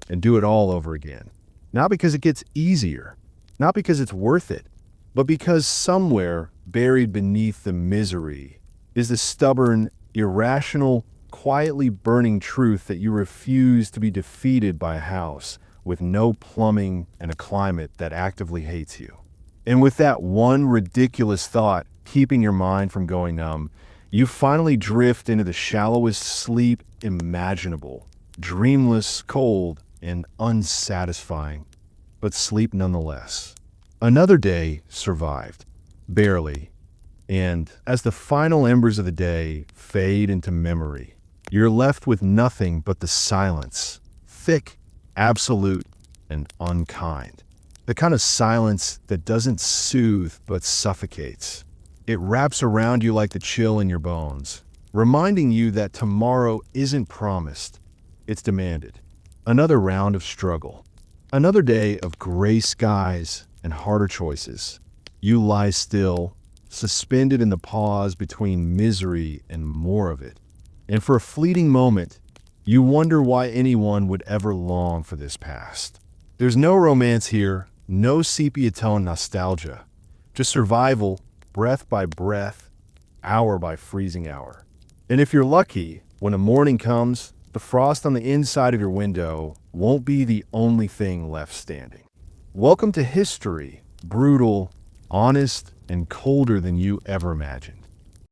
and do it all over again. Not because it gets easier, not because it's worth it, but because somewhere buried beneath the misery is the stubborn, irrational, quietly burning truth that you refuse to be defeated by a house with no plumbing and a climate that actively hates you. And with that one ridiculous thought keeping your mind from going numb, you finally drift into the shallowest sleep imaginable, dreamless, cold, and unsatisfying, but sleep nonetheless. Another day survived, barely, and as the final embers of the day fade into memory, you're left with nothing but the silence, thick, absolute, and unkind. The kind of silence that doesn't soothe but suffocates. It wraps around you like the chill in your bones, reminding you that tomorrow isn't promised, it's demanded. Another round of struggle. Another day of gray skies and harder choices. You lie still, suspended in the pause between misery and more of it. And for a fleeting moment, You wonder why anyone would ever long for this past. There's no romance here, no sepia-tone nostalgia, just survival, breath by breath, hour by freezing hour. And if you're lucky, when a morning comes, the frost on the inside of your window won't be the only thing left standing. Welcome to history, brutal, honest, and colder than you ever imagined.